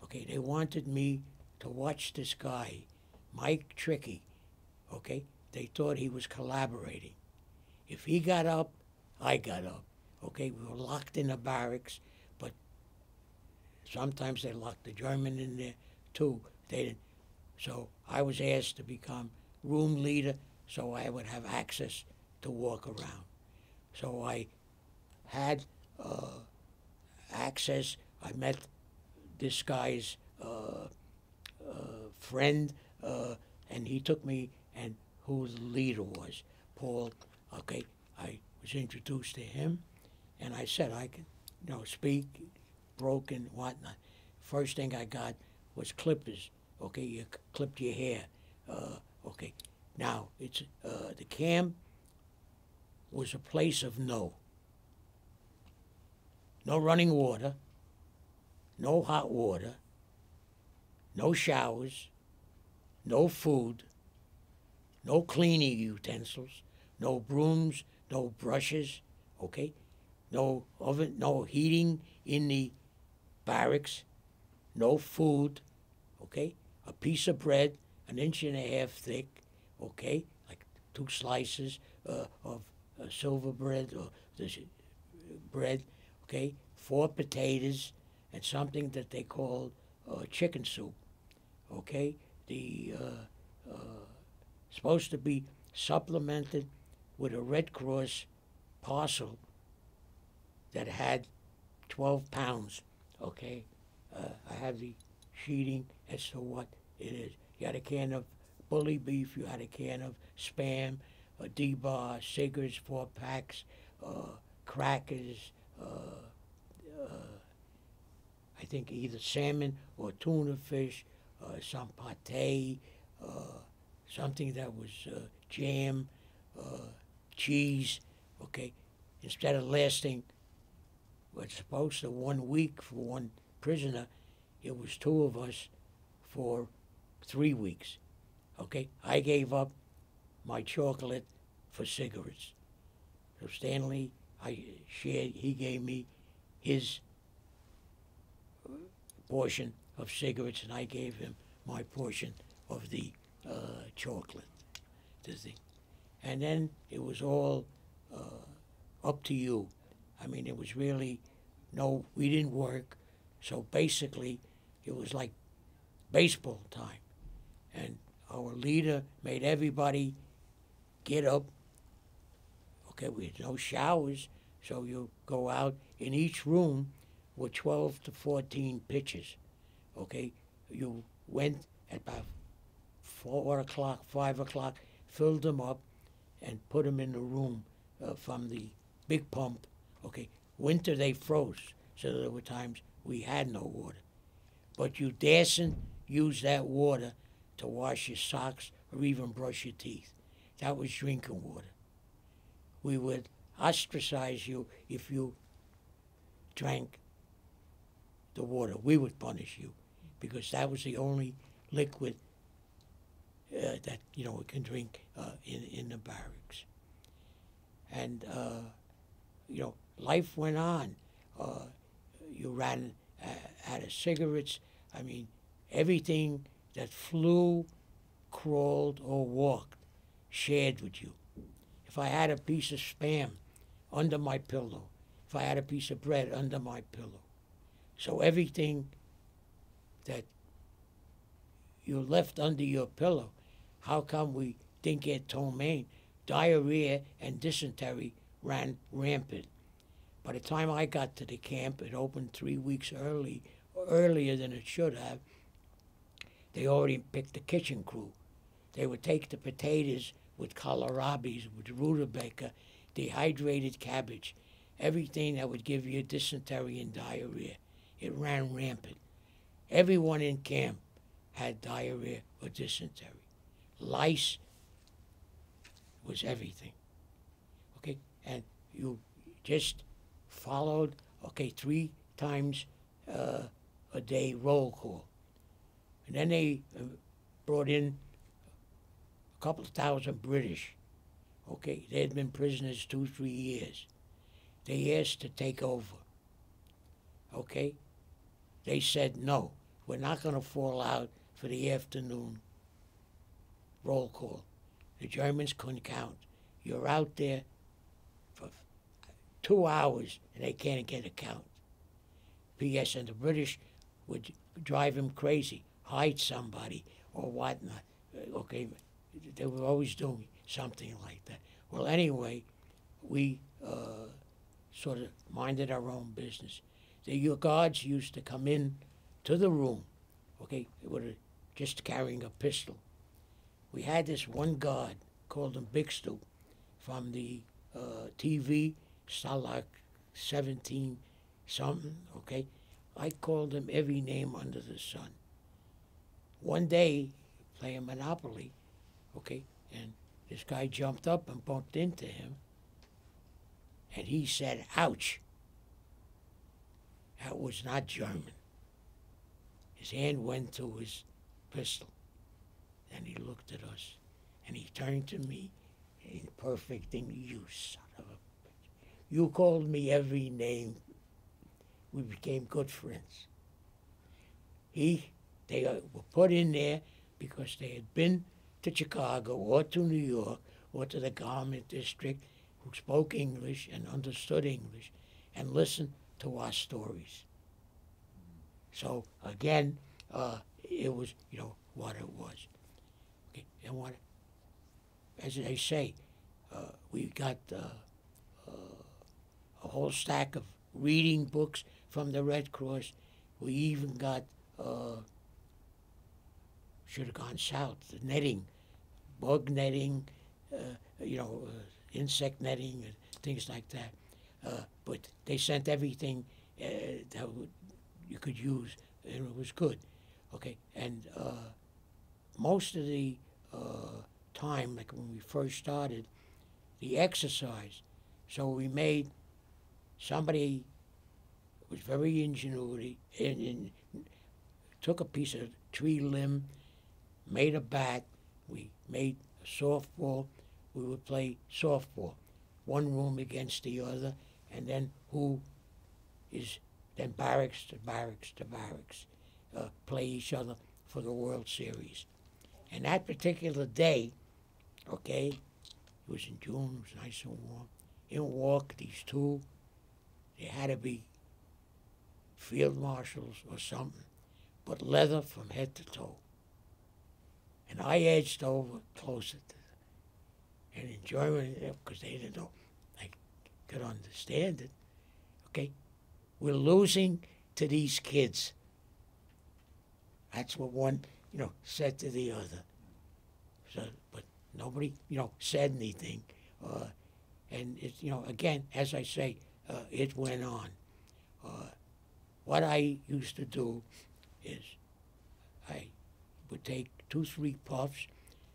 okay, they wanted me to watch this guy, Mike Tricky, okay? They thought he was collaborating. If he got up, I got up, okay? We were locked in the barracks, but sometimes they locked the German in there too. They didn't. So I was asked to become room leader so I would have access to walk around. So I had access. I met this guy's friend, and he took me, and who the leader was, Paul. Okay, I was introduced to him, and I said I can, speak broken, whatnot. First thing I got was clippers. Okay, you clipped your hair. Okay, now it's the camp was a place of no running water, no hot water, no showers, no food, no cleaning utensils, no brooms, no brushes, okay? No oven, no heating in the barracks, no food, okay? A piece of bread, 1.5 inches thick, okay? Like 2 slices of silver bread or this bread, okay? 4 potatoes and something that they call chicken soup, okay? The supposed to be supplemented with a Red Cross parcel that had 12 pounds, okay? I have the sheeting as to what it is. You had a can of bully beef, you had a can of Spam, D-bar, cigarettes, 4 packs, crackers, I think either salmon or tuna fish, some pate, something that was jam, cheese, okay? Instead of lasting what's supposed to 1 week for one prisoner, it was 2 of us for 3 weeks, okay? I gave up my chocolate for cigarettes. So Stanley, he gave me his portion of cigarettes, and I gave him my portion of the chocolate, the thing. And then it was all up to you. I mean, it was really, we didn't work, so basically it was like baseball time. leader made everybody get up. Okay, we had no showers, so you go out. In each room were 12 to 14 pitchers. Okay, you went at about 4 o'clock, 5 o'clock, filled them up, and put them in the room from the big pump. Okay, winter they froze, so there were times we had no water. But you daren't use that water to wash your socks or even brush your teeth. That was drinking water. We would ostracize you if you drank the water. We would punish you because that was the only liquid that we can drink in the barracks. And life went on. You ran out of cigarettes. I mean, everything that flew, crawled, or walked shared with you. If I had a piece of Spam under my pillow, if I had a piece of bread under my pillow. So everything that you left under your pillow, how come we didn't get ptomaine? Diarrhea and dysentery ran rampant. By the time I got to the camp, it opened 3 weeks earlier than it should have. They already picked the kitchen crew. They would take the potatoes with kohlrabi, with rutabaga, dehydrated cabbage, everything that would give you dysentery and diarrhea. It ran rampant. Everyone in camp had diarrhea or dysentery. Lice was everything. Okay, and you just followed, 3 times a day roll call. And then they brought in a couple of thousand British. Okay, they had been prisoners 2-3 years. They asked to take over. Okay, they said no, we're not going to fall out for the afternoon roll call. The Germans couldn't count. You're out there for 2 hours and they can't get a count. P.S. And the British would drive him crazy, hide somebody or whatnot. Okay, they were always doing something like that. Well, anyway, we sort of minded our own business. Your guards used to come in to the room, okay, just carrying a pistol. We had this one guard, called him Big Stoop, from the TV, Stalag 17 something, okay? I called him every name under the sun. One day, playing Monopoly, okay, and this guy jumped up and bumped into him, and he said, "Ouch." That was not German. His hand went to his pistol. Then he looked at us, and he turned to me in perfect English. "You son of a bitch. You called me every name." We became good friends. They were put in there because they had been to Chicago or to New York or to the garment district, who spoke English and understood English and listened to our stories. So again, it was, what it was. Okay. And what, as they say, we got a whole stack of reading books from the Red Cross. We even got, should have gone south, the netting, bug netting, insect netting, and things like that. But they sent everything that you could use, and it was good. Okay, and most of the time, like when we first started, the exercise. So we made somebody was very ingenuity and took a piece of tree limb, made a bat. We made a softball. We would play softball, one room against the other, and then then barracks to barracks to barracks, play each other for the World Series. And that particular day, okay, it was in June, it was nice and warm. In walked these two, they had to be field marshals or something, but leather from head to toe. And I edged over closer to them. And in German, because they didn't know, I could understand it. Okay, we're losing to these kids. That's what one, said to the other. So, but nobody, said anything. And it's, again, as I say, it went on. What I used to do is I would take 2-3 puffs.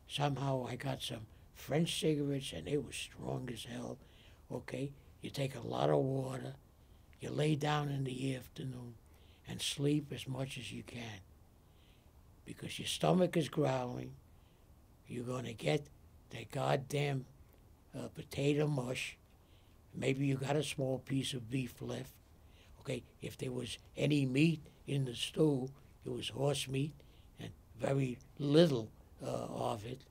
Somehow I got some French cigarettes, and they were strong as hell. Okay, you take a lot of water. You lay down in the afternoon and sleep as much as you can, because your stomach is growling. You're going to get that goddamn potato mush. Maybe you got a small piece of beef left. Okay, if there was any meat in the stew, it was horse meat, and very little of it.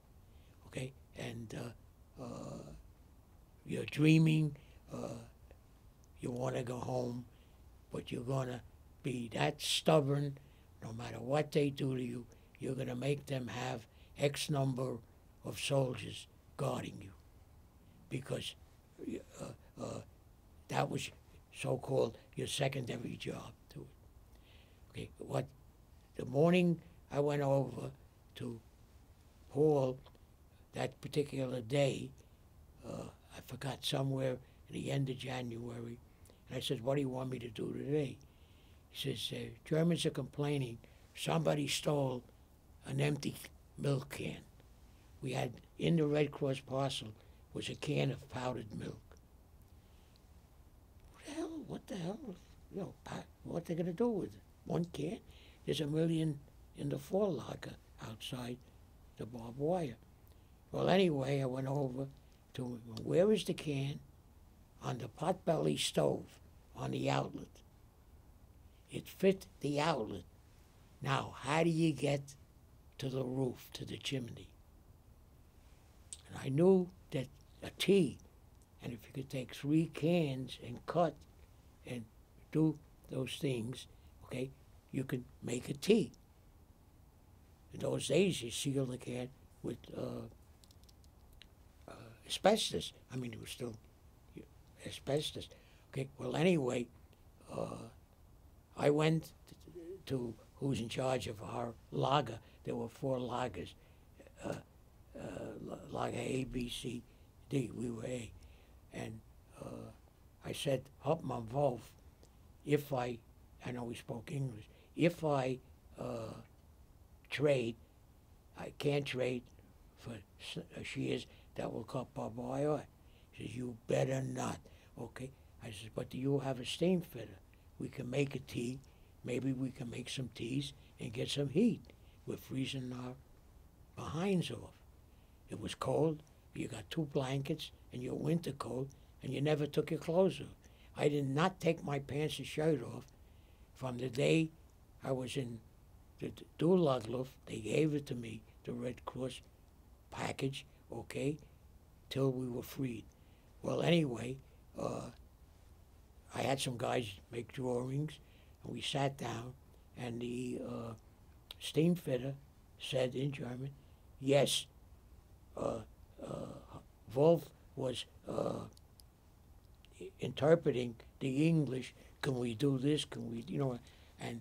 Okay, and you're dreaming, you want to go home, but you're going to be that stubborn. No matter what they do to you, you're going to make them have X number of soldiers guarding you, because that was so-called your secondary job to it. Okay, the morning I went over to Paul that particular day, I forgot, somewhere at the end of January, and I said, what do you want me to do today? He says, Germans are complaining somebody stole an empty milk can. We had, in the Red Cross parcel, was a can of powdered milk. What the hell? What they gonna do with it? One can? There's 1 million in the forelocker outside the barbed wire. Well, anyway, I went over to, where is the can? On the potbelly stove, on the outlet. It fit the outlet. Now, how do you get to the roof, to the chimney? And I knew that a tea, and if you could take 3 cans and cut and do those things, okay, you could make a tea. In those days, you seal the can with asbestos. I mean, it was still asbestos. Okay, well, anyway, I went to who's in charge of our lager. There were 4 lagers, lager A, B, C, D. We were A. And I said, Hauptmann Wolf, if I know he spoke English, if I trade, I can't trade for shears that will cut barbed wire. He says, you better not. Okay. I said, but do you have a steam fitter? We can make a tea. Maybe we can make some teas and get some heat. We're freezing our behinds off. It was cold. You got 2 blankets and your winter coat, and you never took your clothes off. I did not take my pants and shirt off from the day I was in the Dulagluft. They gave it to me, the Red Cross package, okay, till we were freed. Well, anyway, I had some guys make drawings, and we sat down, and the steam fitter said in German, yes, Wolf was interpreting the English. Can we do this? Can we, and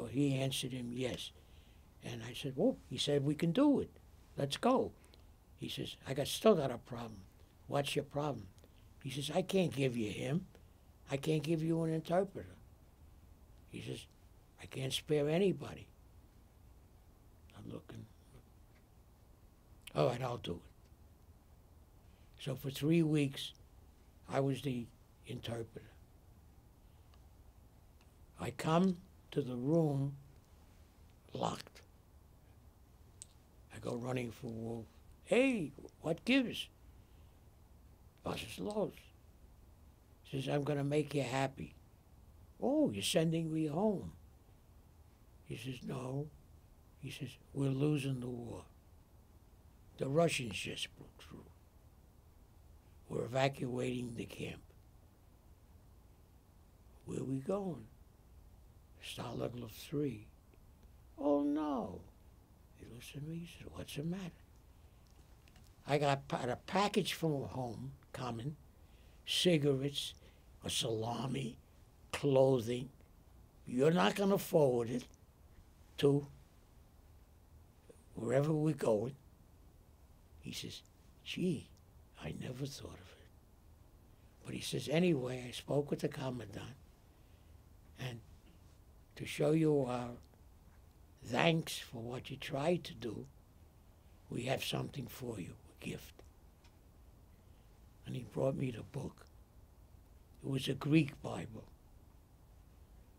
he answered him yes. And I said, well, he said, we can do it. Let's go. He says, still got a problem. What's your problem? He says, I can't give you him. I can't give you an interpreter. He says, I can't spare anybody. I'm looking. All right, I'll do it. So for 3 weeks, I was the interpreter. I come to the room locked. I go running for Wolf. Hey, what gives? Was los? Says, I'm going to make you happy. Oh, you're sending me home. He says, no. He says, we're losing the war. The Russians just broke through. We're evacuating the camp. Where are we going? Stalag Luft 3. Oh, no. He looks at me, he said, what's the matter? I got a package from home coming, cigarettes, a salami, clothing. You're not going to forward it to wherever we're going. He says, gee, I never thought of it. But he says, anyway, I spoke with the commandant, and to show you our thanks for what you tried to do, we have something for you, a gift. And he brought me the book. It was a Greek Bible.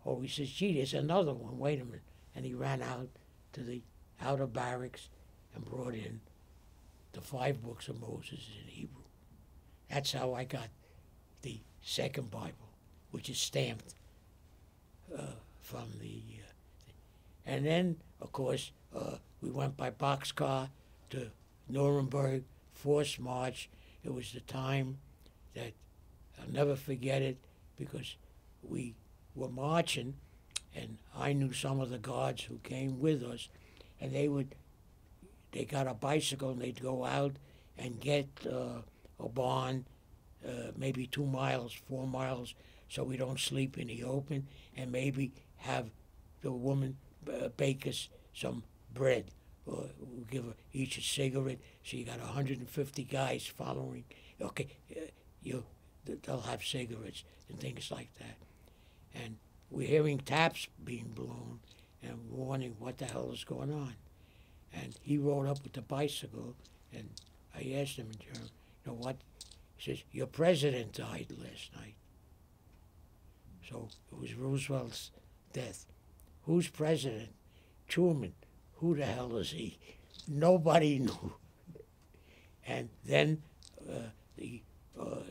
Oh, he says, gee, there's another one, wait a minute. And he ran out to the outer barracks and brought in the 5 books of Moses in Hebrew. That's how I got the second Bible, which is stamped from the... and then, of course, we went by boxcar to Nuremberg, forced march. It was the time that I'll never forget it, because we were marching, and I knew some of the guards who came with us, and they got a bicycle and they'd go out and get a barn, maybe 2 miles, 4 miles, so we don't sleep in the open, and maybe have the woman bake us some bread, or we'll give her each a cigarette. So you got 150 guys following. Okay, they'll have cigarettes and things like that. And we're hearing taps being blown and wondering what the hell is going on. And he rode up with the bicycle, and I asked him in German, you know what? He says, your president died last night. So it was Roosevelt's death. Who's president? Truman. Who the hell is he? Nobody knew. And then the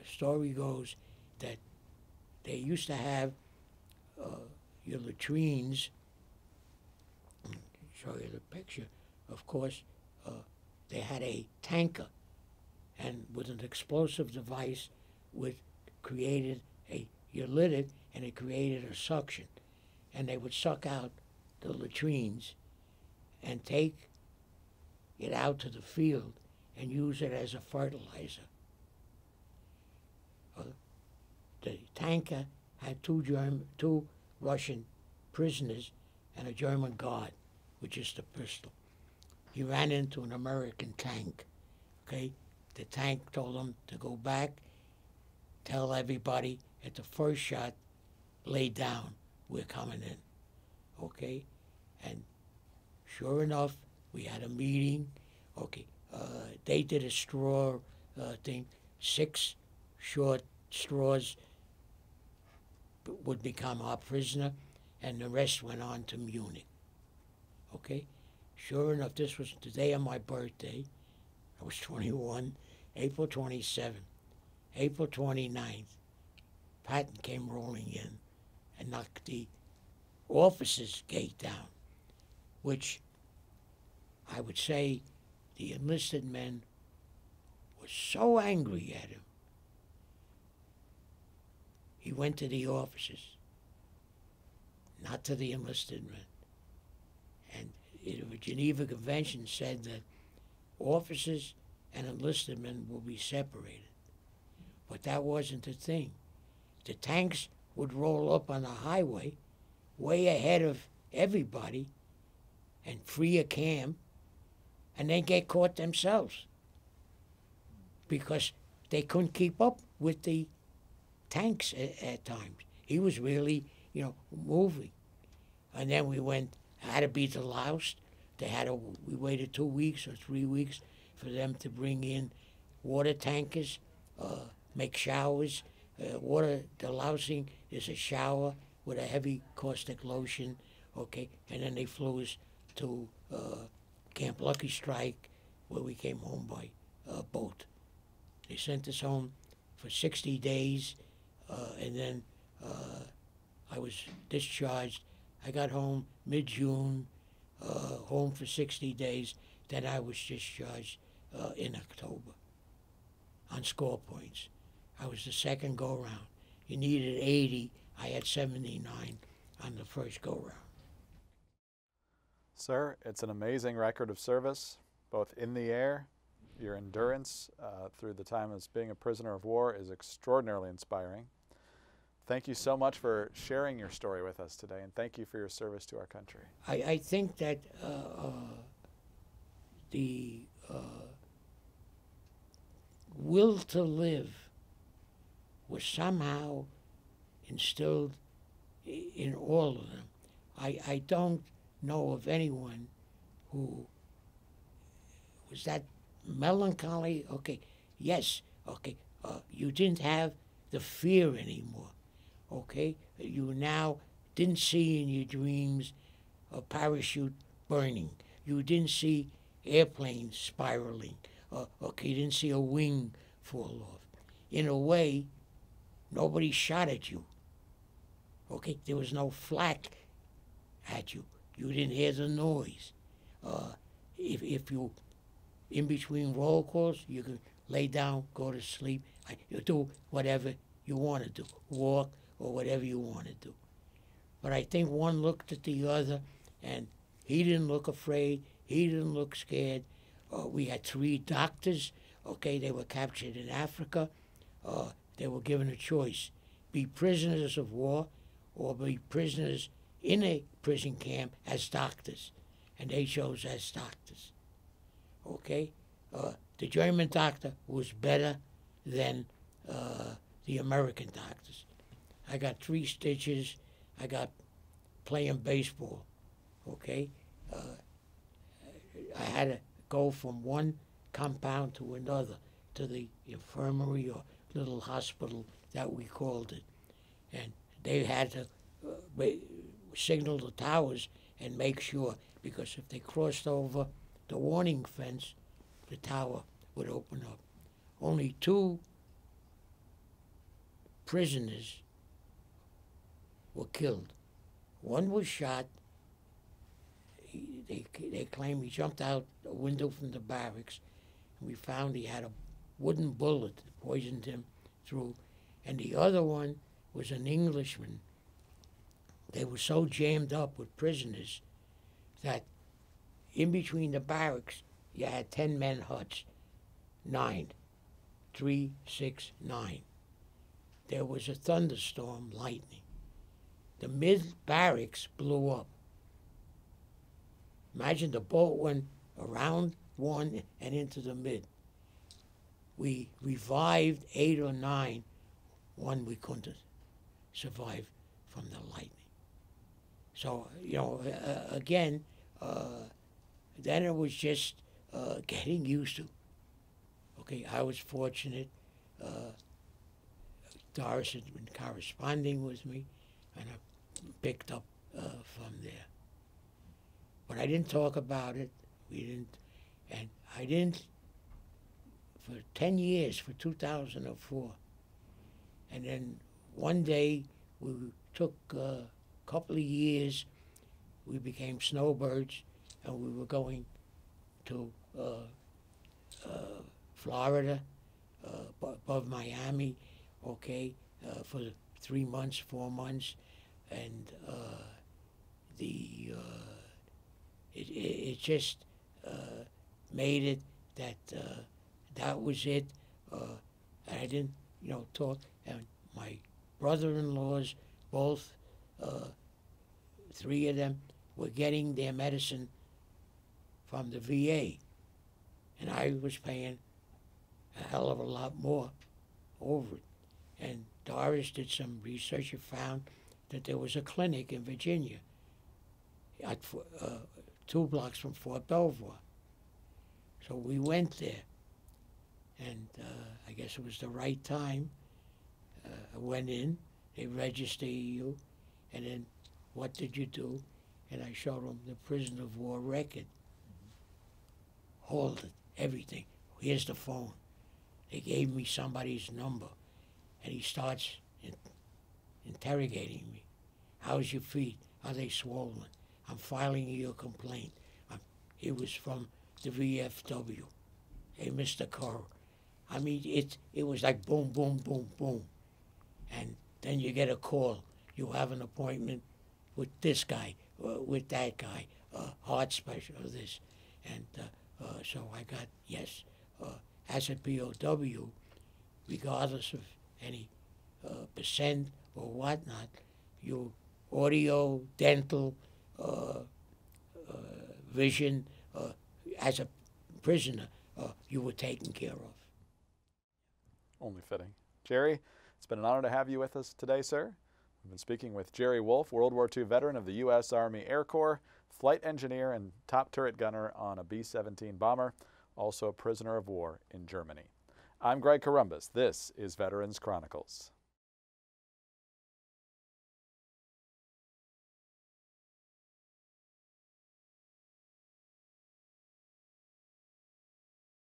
story goes that they used to have your latrines. I'll show you the picture. Of course, they had a tanker, and with an explosive device, you lit it, and it created a suction, and they would suck out the latrines and take it out to the field and use it as a fertilizer. The tanker had two Russian prisoners and a German guard with just a pistol. He ran into an American tank, okay? The tank told him to go back, tell everybody at the first shot, lay down, we're coming in, okay? And sure enough, we had a meeting, okay? They did a straw thing, 6 short straws would become our prisoner, and the rest went on to Munich, okay? Sure enough, this was the day of my birthday. I was 21, April 27th. April 29th, Patton came rolling in and knocked the officers' gate down, which I would say the enlisted men were so angry at him. He went to the officers, not to the enlisted men. And the Geneva Convention said that officers and enlisted men will be separated. But that wasn't the thing. The tanks would roll up on the highway way ahead of everybody and free a camp, and then get caught themselves because they couldn't keep up with the tanks at times. He was really, moving. And then we had to be deloused. We waited 2 weeks or 3 weeks for them to bring in water tankers, make showers. Water delousing is a shower with a heavy caustic lotion, okay? And then they flew us to Camp Lucky Strike, where we came home by boat. They sent us home for 60 days, and then I was discharged. I got home mid-June, home for 60 days. Then I was discharged in October on score points. I was the second go-round. You needed 80. I had 79 on the first go-round.
Sir, it's an amazing record of service, both in the air. Your endurance through the time as being a prisoner of war is extraordinarily inspiring. Thank you so much for sharing your story with us today, and thank you for your service to our country.
I think that the will to live was somehow instilled in all of them. I don't know of anyone who was that melancholy. Okay, yes, okay, you didn't have the fear anymore. Okay, you now didn't see in your dreams a parachute burning. You didn't see airplanes spiraling. Okay, you didn't see a wing fall off. In a way, nobody shot at you. Okay, there was no flak at you. You didn't hear the noise. If you, in between roll calls, you could lay down, go to sleep. You do whatever you want to do, walk or whatever you want to do. But I think one looked at the other, and he didn't look afraid. He didn't look scared. We had 3 doctors. Okay, they were captured in Africa. They were given a choice: be prisoners of war or be prisoners in a prison camp as doctors. And they chose as doctors. Okay? The German doctor was better than the American doctors. I got 3 stitches. I got playing baseball. Okay? I had to go from one compound to another, to the infirmary or little hospital that we called it. And they had to signal the towers and make sure, because if they crossed over the warning fence, the tower would open up. Only 2 prisoners were killed. One was shot. They claim he jumped out a window from the barracks, and we found he had a wooden bullet that poisoned him through. And the other one was an Englishman. They were so jammed up with prisoners that in between the barracks, you had 10-man huts, 9, 3, 6, 9. There was a thunderstorm, lightning. The mid-barracks blew up. Imagine the boat went around one and into the mid. We revived 8 or 9. One we couldn't survive from the lightning. So, again, then it was just getting used to. Okay, I was fortunate. Doris had been corresponding with me, and I picked up from there. But I didn't talk about it. We didn't, and I didn't for 10 years, for 2004. And then one day, we took a couple of years, we became snowbirds, and we were going to Florida, above Miami, okay, for 3 months, 4 months, and it just made it that that was it. I didn't, talk. And my brother-in-laws, both, 3 of them, were getting their medicine from the VA, and I was paying a hell of a lot more over it. And Doris did some research and found that there was a clinic in Virginia, at 2 blocks from Fort Belvoir. So we went there, and I guess it was the right time. I went in, they register you, and then what did you do? And I showed them the prisoner of war record. Hold it, everything. Here's the phone. They gave me somebody's number, and he starts interrogating me. How's your feet? Are they swollen? I'm filing your complaint. It was from the VFW. Hey, Mr. Carr. I mean, it was like boom, boom, boom, boom. And then you get a call. You have an appointment with this guy, with that guy. heart specialist, and so I got, yes, as a POW, regardless of any percent or whatnot, you audio, dental, vision, as a prisoner, you were taken care of.
Only fitting. Jerry, it's been an honor to have you with us today, sir. We've been speaking with Jerry Wolff, World War II veteran of the U.S. Army Air Corps, flight engineer and top turret gunner on a B-17 bomber, also a prisoner of war in Germany. I'm Greg Corombos. This is Veterans Chronicles.